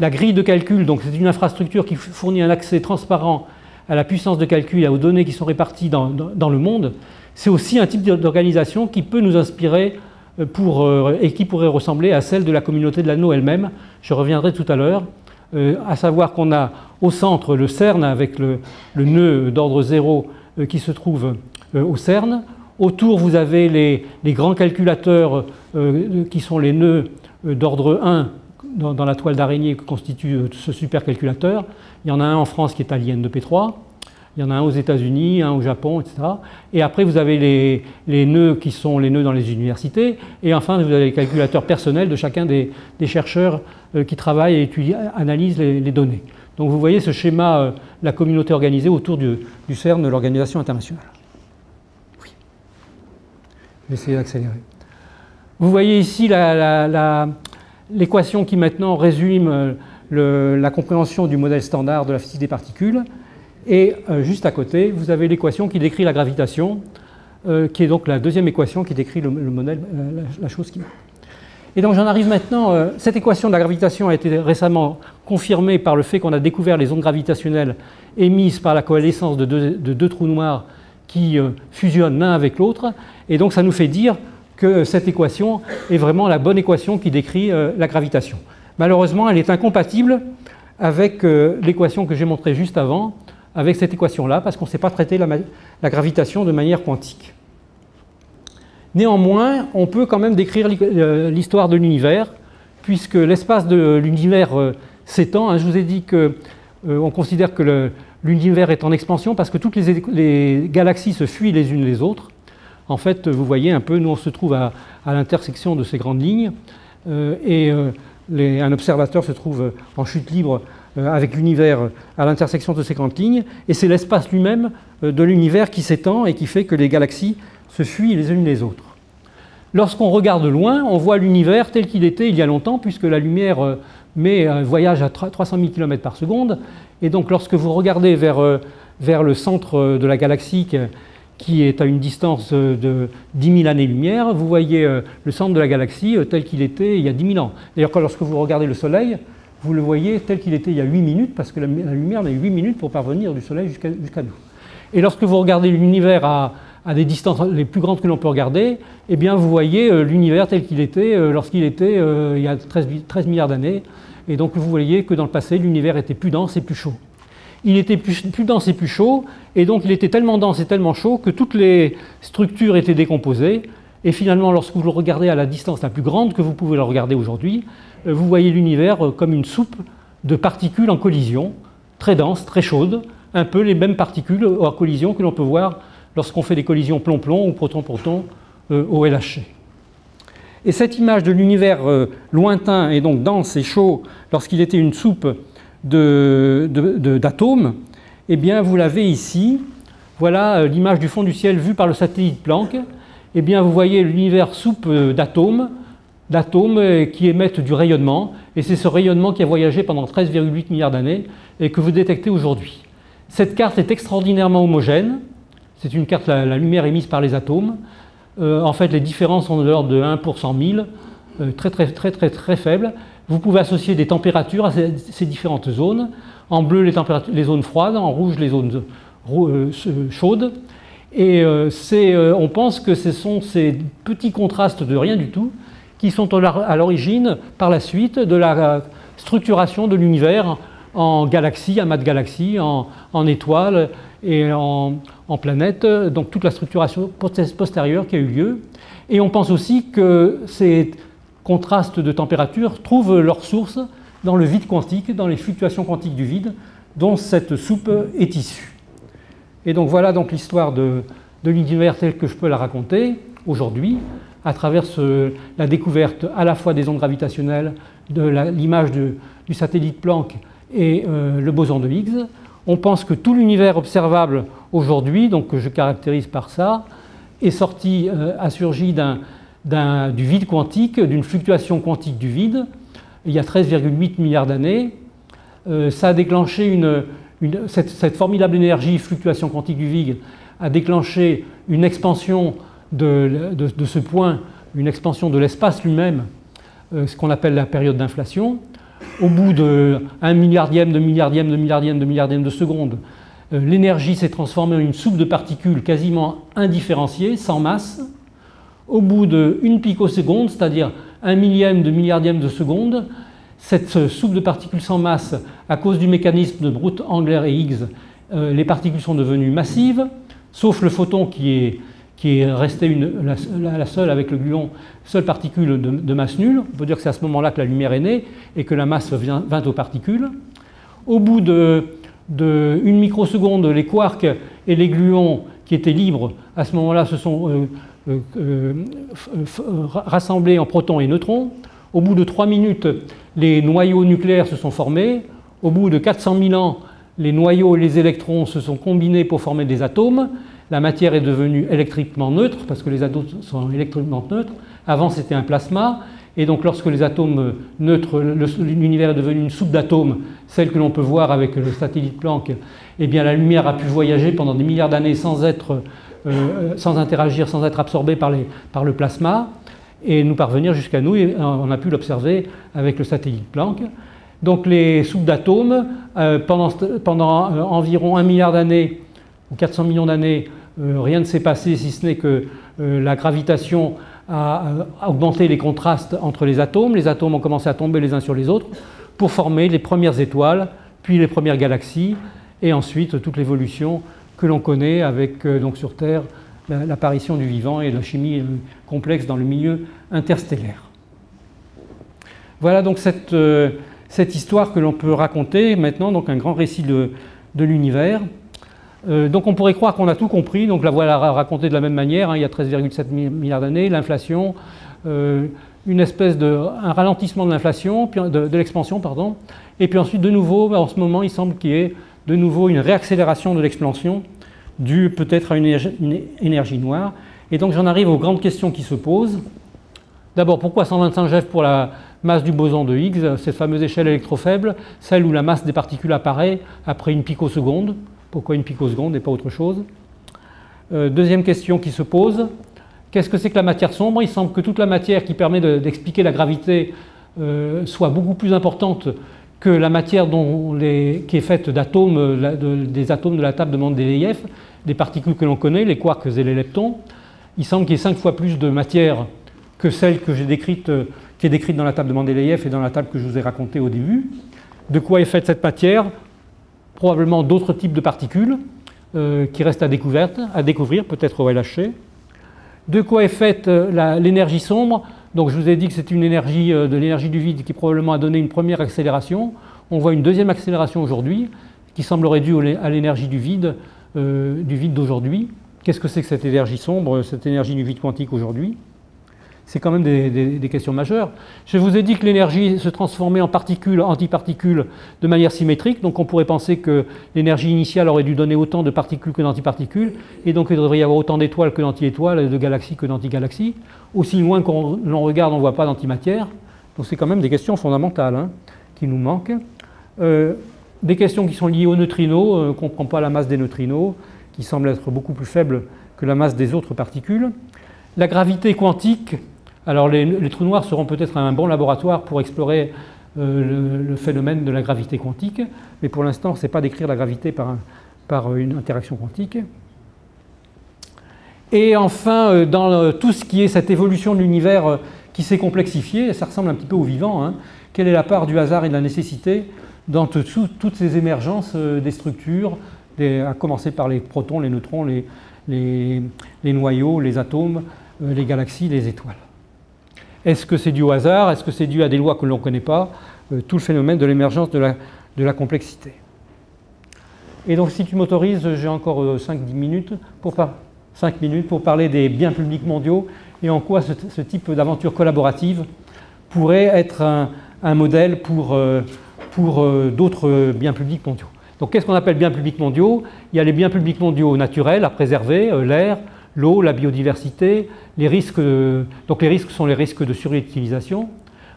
La grille de calcul, donc c'est une infrastructure qui fournit un accès transparent à la puissance de calcul et aux données qui sont réparties dans le monde. C'est aussi un type d'organisation qui peut nous inspirer et qui pourrait ressembler à celle de la communauté de l'anneau elle-même. Je reviendrai tout à l'heure, à savoir qu'on a au centre le CERN avec le nœud d'ordre 0 qui se trouve au CERN. Autour, vous avez les grands calculateurs qui sont les nœuds d'ordre 1 dans la toile d'araignée que constitue ce supercalculateur. Il y en a un en France qui est à l'IN2P3. Il y en a un aux États-Unis, un au Japon, etc. Et après, vous avez les nœuds qui sont les nœuds dans les universités. Et enfin, vous avez les calculateurs personnels de chacun des chercheurs qui travaillent et analysent les données. Donc vous voyez ce schéma, la communauté organisée autour du CERN, de l'Organisation internationale. Oui. Je vais essayer d'accélérer. Vous voyez ici l'équation qui maintenant résume la compréhension du modèle standard de la physique des particules. Et juste à côté, vous avez l'équation qui décrit la gravitation, qui est donc la deuxième équation qui décrit le modèle, la chose qui... Et donc j'en arrive maintenant, cette équation de la gravitation a été récemment confirmée par le fait qu'on a découvert les ondes gravitationnelles émises par la coalescence de deux trous noirs qui fusionnent l'un avec l'autre. Et donc ça nous fait dire que cette équation est vraiment la bonne équation qui décrit la gravitation. Malheureusement, elle est incompatible avec l'équation que j'ai montrée juste avant, avec cette équation-là, parce qu'on ne sait pas traiter la gravitation de manière quantique. Néanmoins, on peut quand même décrire l'histoire de l'univers, puisque l'espace de l'univers s'étend. Je vous ai dit qu'on considère que l'univers est en expansion, parce que toutes les galaxies se fuient les unes les autres. En fait, vous voyez un peu, nous on se trouve à l'intersection de ces grandes lignes, un observateur se trouve en chute libre avec l'univers à l'intersection de ces grandes lignes, et c'est l'espace lui-même de l'univers qui s'étend et qui fait que les galaxies se fuient les unes les autres. Lorsqu'on regarde loin, on voit l'univers tel qu'il était il y a longtemps, puisque la lumière voyage à 300 000 km par seconde, et donc lorsque vous regardez vers le centre de la galaxie, qui est à une distance de 10 000 années-lumière, vous voyez le centre de la galaxie tel qu'il était il y a 10 000 ans. D'ailleurs, lorsque vous regardez le Soleil, vous le voyez tel qu'il était il y a 8 minutes, parce que la lumière a 8 minutes pour parvenir du Soleil jusqu'à nous. Et lorsque vous regardez l'univers à des distances les plus grandes que l'on peut regarder, eh bien vous voyez l'univers tel qu'il était lorsqu'il était il y a 13 milliards d'années. Et donc vous voyez que dans le passé, l'univers était plus dense et plus chaud. Il était plus dense et plus chaud, et donc il était tellement dense et tellement chaud que toutes les structures étaient décomposées. Et finalement, lorsque vous le regardez à la distance la plus grande que vous pouvez le regarder aujourd'hui, vous voyez l'univers comme une soupe de particules en collision, très dense, très chaude, un peu les mêmes particules en collision que l'on peut voir lorsqu'on fait des collisions plomb-plomb ou proton-proton au LHC. Et cette image de l'univers lointain et donc dense et chaud, lorsqu'il était une soupe d'atomes, eh bien vous l'avez ici. Voilà l'image du fond du ciel vue par le satellite Planck. Eh bien vous voyez l'univers soupe d'atomes qui émettent du rayonnement, et c'est ce rayonnement qui a voyagé pendant 13,8 milliards d'années et que vous détectez aujourd'hui. Cette carte est extraordinairement homogène. C'est une carte, la lumière émise par les atomes. En fait, les différences sont de l'ordre de 1 pour 100 000, très faibles. vous pouvez associer des températures à ces différentes zones. En bleu, les zones froides, en rouge, les zones chaudes. Et on pense que ce sont ces petits contrastes de rien du tout qui sont à l'origine, par la suite, de la structuration de l'univers en galaxies, amas de galaxies, en étoiles et en planètes, donc toute la structuration postérieure qui a eu lieu. Et on pense aussi que ces contrastes de température trouvent leur source dans le vide quantique, dans les fluctuations quantiques du vide, dont cette soupe est issue. Et donc voilà donc l'histoire de l'univers tel que je peux la raconter aujourd'hui, à travers la découverte à la fois des ondes gravitationnelles, de l'image du satellite Planck et le boson de Higgs. On pense que tout l'univers observable aujourd'hui, donc que je caractérise par ça, est sorti, a surgi du vide quantique, d'une fluctuation quantique du vide, il y a 13,8 milliards d'années. Ça a déclenché cette formidable énergie, fluctuation quantique du vide, a déclenché une expansion de ce point, une expansion de l'espace lui-même, ce qu'on appelle la période d'inflation. Au bout de 1 milliardième de milliardième de milliardième de milliardième de seconde, l'énergie s'est transformée en une soupe de particules quasiment indifférenciée, sans masse. Au bout de 1 picoseconde, c'est-à-dire 1 millième de milliardième de seconde, cette soupe de particules sans masse, à cause du mécanisme de Brute, Angler et Higgs, les particules sont devenues massives, sauf le photon qui est resté la seule avec le gluon, seule particule de masse nulle. On peut dire que c'est à ce moment-là que la lumière est née et que la masse vint aux particules. Au bout de 1 microseconde, les quarks et les gluons qui étaient libres, à ce moment-là, se sont rassemblés en protons et neutrons. Au bout de 3 minutes, les noyaux nucléaires se sont formés. Au bout de 400 000 ans, les noyaux et les électrons se sont combinés pour former des atomes. La matière est devenue électriquement neutre, parce que les atomes sont électriquement neutres. Avant, c'était un plasma. Et donc, lorsque les atomes neutres, l'univers est devenu une soupe d'atomes, celle que l'on peut voir avec le satellite Planck, eh bien, la lumière a pu voyager pendant des milliards d'années sans interagir, sans être absorbée par le plasma, et nous parvenir jusqu'à nous, et on a pu l'observer avec le satellite Planck. Donc, les soupes d'atomes, pendant environ 1 milliard d'années, ou 400 millions d'années, rien ne s'est passé, si ce n'est que la gravitation a augmenté les contrastes entre les atomes. Les atomes ont commencé à tomber les uns sur les autres pour former les premières étoiles, puis les premières galaxies, et ensuite toute l'évolution que l'on connaît avec, donc sur Terre, l'apparition du vivant et la chimie complexe dans le milieu interstellaire. Voilà donc cette histoire que l'on peut raconter maintenant, donc un grand récit de l'univers. Donc on pourrait croire qu'on a tout compris, donc la voilà racontée de la même manière, hein, il y a 13,7 milliards d'années, l'inflation, un ralentissement de l'inflation, de l'expansion, pardon, et puis ensuite de nouveau, en ce moment, il semble qu'il y ait de nouveau une réaccélération de l'expansion due peut-être à une énergie noire. Et donc j'en arrive aux grandes questions qui se posent. D'abord, pourquoi 125 GeV pour la masse du boson de Higgs, cette fameuse échelle électrofaible, celle où la masse des particules apparaît après 1 picoseconde? Pourquoi 1 picoseconde et pas autre chose? Deuxième question qui se pose, qu'est-ce que c'est que la matière sombre? Il semble que toute la matière qui permet d'expliquer la gravité soit beaucoup plus importante que la matière qui est faite d'atomes, des atomes de la table de Mendeleïev, des particules que l'on connaît, les quarks et les leptons. Il semble qu'il y ait 5 fois plus de matière que celle que j'ai décrite, qui est décrite dans la table de Mendeleïev et dans la table que je vous ai racontée au début. De quoi est faite cette matière? Probablement d'autres types de particules qui restent à découvrir, peut-être au LHC. De quoi est faite l'énergie sombre? Donc je vous ai dit que c'est une énergie de l'énergie du vide qui probablement a donné une première accélération. On voit une deuxième accélération aujourd'hui qui semblerait due à l'énergie du vide d'aujourd'hui. Qu'est-ce que c'est que cette énergie sombre, cette énergie du vide quantique aujourd'hui? C'est quand même des questions majeures. Je vous ai dit que l'énergie se transformait en particules, antiparticules de manière symétrique. Donc on pourrait penser que l'énergie initiale aurait dû donner autant de particules que d'antiparticules. Et donc il devrait y avoir autant d'étoiles que d'anti-étoiles, et de galaxies que d'antigalaxies. Aussi loin qu'on regarde, on ne voit pas d'antimatière. Donc c'est quand même des questions fondamentales hein, qui nous manquent. Des questions qui sont liées aux neutrinos. On ne comprend pas la masse des neutrinos, qui semble être beaucoup plus faible que la masse des autres particules. La gravité quantique. Alors les trous noirs seront peut-être un bon laboratoire pour explorer le phénomène de la gravité quantique, mais pour l'instant, on ne sait pas décrire la gravité par une interaction quantique. Et enfin, dans tout ce qui est cette évolution de l'univers qui s'est complexifié, ça ressemble un petit peu au vivant, hein, quelle est la part du hasard et de la nécessité dans toutes ces émergences des structures, à commencer par les protons, les neutrons, les noyaux, les atomes, les galaxies, les étoiles. Est-ce que c'est dû au hasard? Est-ce que c'est dû à des lois que l'on ne connaît pas? Tout le phénomène de l'émergence de la complexité. Et donc, si tu m'autorises, j'ai encore 5 minutes pour parler des biens publics mondiaux et en quoi ce type d'aventure collaborative pourrait être un modèle pour d'autres biens publics mondiaux. Donc, qu'est-ce qu'on appelle biens publics mondiaux? Il y a les biens publics mondiaux naturels à préserver, l'air, l'eau, la biodiversité, les risques. Donc, les risques sont les risques de surutilisation.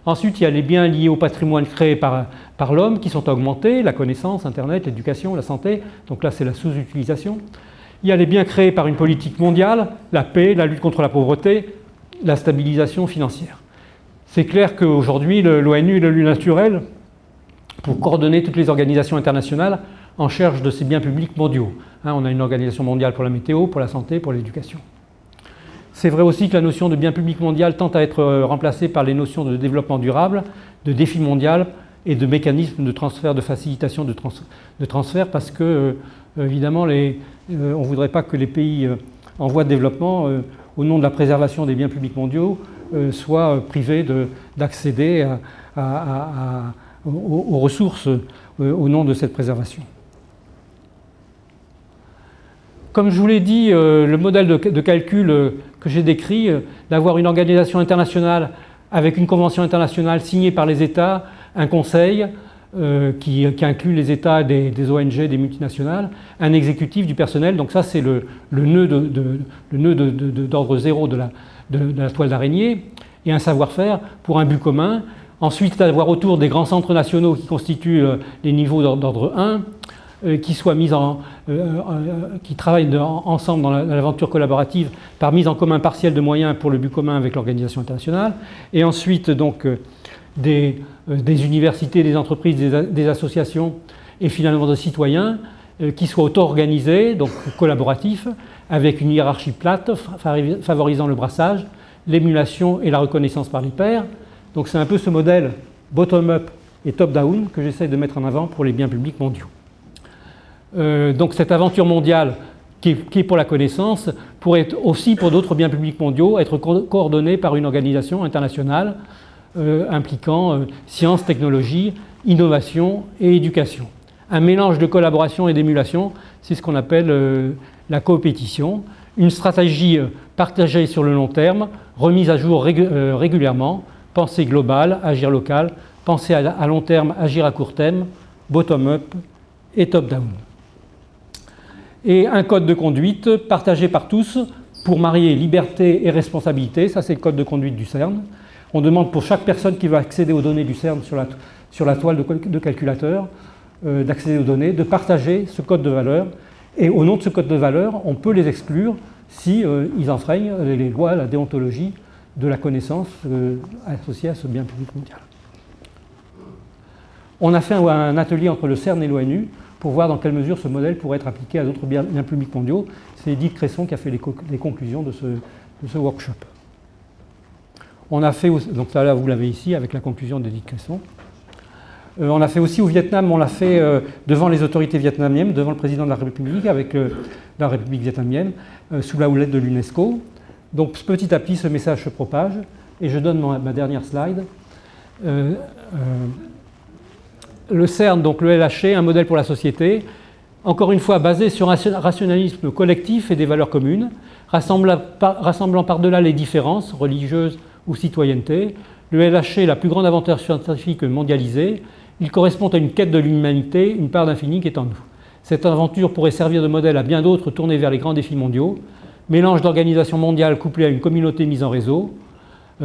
Ensuite, il y a les biens liés au patrimoine créé par l'homme qui sont augmentés, la connaissance, Internet, l'éducation, la santé. Donc là, c'est la sous-utilisation. Il y a les biens créés par une politique mondiale, la paix, la lutte contre la pauvreté, la stabilisation financière. C'est clair qu'aujourd'hui, l'ONU et le lieu naturel, pour coordonner toutes les organisations internationales en charge de ces biens publics mondiaux. On a une organisation mondiale pour la météo, pour la santé, pour l'éducation. C'est vrai aussi que la notion de bien public mondial tend à être remplacée par les notions de développement durable, de défi mondial et de mécanismes de transfert, de facilitation de transfert, parce que, évidemment, on ne voudrait pas que les pays en voie de développement, au nom de la préservation des biens publics mondiaux, soient privés d'accéder aux ressources au nom de cette préservation. Comme je vous l'ai dit, le modèle de calcul que j'ai décrit, d'avoir une organisation internationale avec une convention internationale signée par les États, un conseil qui inclut les États, des ONG, des multinationales, un exécutif du personnel. Donc ça, c'est le nœud d'ordre zéro de la toile d'araignée, et un savoir-faire pour un but commun. Ensuite, d'avoir autour des grands centres nationaux qui constituent les niveaux d'ordre 1, qui travaillent ensemble dans l'aventure collaborative par mise en commun partielle de moyens pour le but commun avec l'organisation internationale. Et ensuite, donc, des universités, des entreprises, des associations et finalement des citoyens qui soient auto-organisés, donc collaboratifs, avec une hiérarchie plate favorisant le brassage, l'émulation et la reconnaissance par les pairs. Donc c'est un peu ce modèle bottom-up et top-down que j'essaie de mettre en avant pour les biens publics mondiaux. Donc cette aventure mondiale qui est pour la connaissance pourrait aussi pour d'autres biens publics mondiaux être coordonnée par une organisation internationale impliquant sciences, technologies, innovation et éducation. Un mélange de collaboration et d'émulation, c'est ce qu'on appelle la coopétition, une stratégie partagée sur le long terme, remise à jour régulièrement, pensée globale, agir local, pensée à long terme, agir à court terme, bottom-up et top-down. Et un code de conduite partagé par tous pour marier liberté et responsabilité, ça c'est le code de conduite du CERN. On demande pour chaque personne qui veut accéder aux données du CERN sur la toile de calculateur, d'accéder aux données, de partager ce code de valeur. Et au nom de ce code de valeur, on peut les exclure si ils enfreignent les lois, la déontologie de la connaissance associée à ce bien public mondial. On a fait un atelier entre le CERN et l'ONU pour voir dans quelle mesure ce modèle pourrait être appliqué à d'autres biens publics mondiaux. C'est Edith Cresson qui a fait les conclusions de ce workshop. On a fait, donc là vous l'avez ici avec la conclusion d'Edith Cresson. On a fait aussi au Vietnam, on l'a fait devant les autorités vietnamiennes, devant le président de la République, avec la République vietnamienne, sous la houlette de l'UNESCO. Donc petit à petit, ce message se propage, et je donne ma dernière slide. Le CERN, donc le LHC, un modèle pour la société, encore une fois basé sur un rationalisme collectif et des valeurs communes, rassemblant par-delà les différences religieuses ou citoyenneté. Le LHC est la plus grande aventure scientifique mondialisée. Il correspond à une quête de l'humanité, une part d'infini qui est en nous. Cette aventure pourrait servir de modèle à bien d'autres tournés vers les grands défis mondiaux. Mélange d'organisation mondiale couplée à une communauté mise en réseau,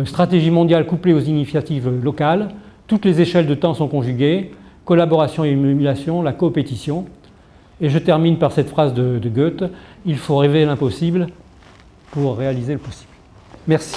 stratégie mondiale couplée aux initiatives locales, toutes les échelles de temps sont conjuguées, collaboration et émulation, la coopétition. Et je termine par cette phrase de Goethe, il faut rêver l'impossible pour réaliser le possible. Merci.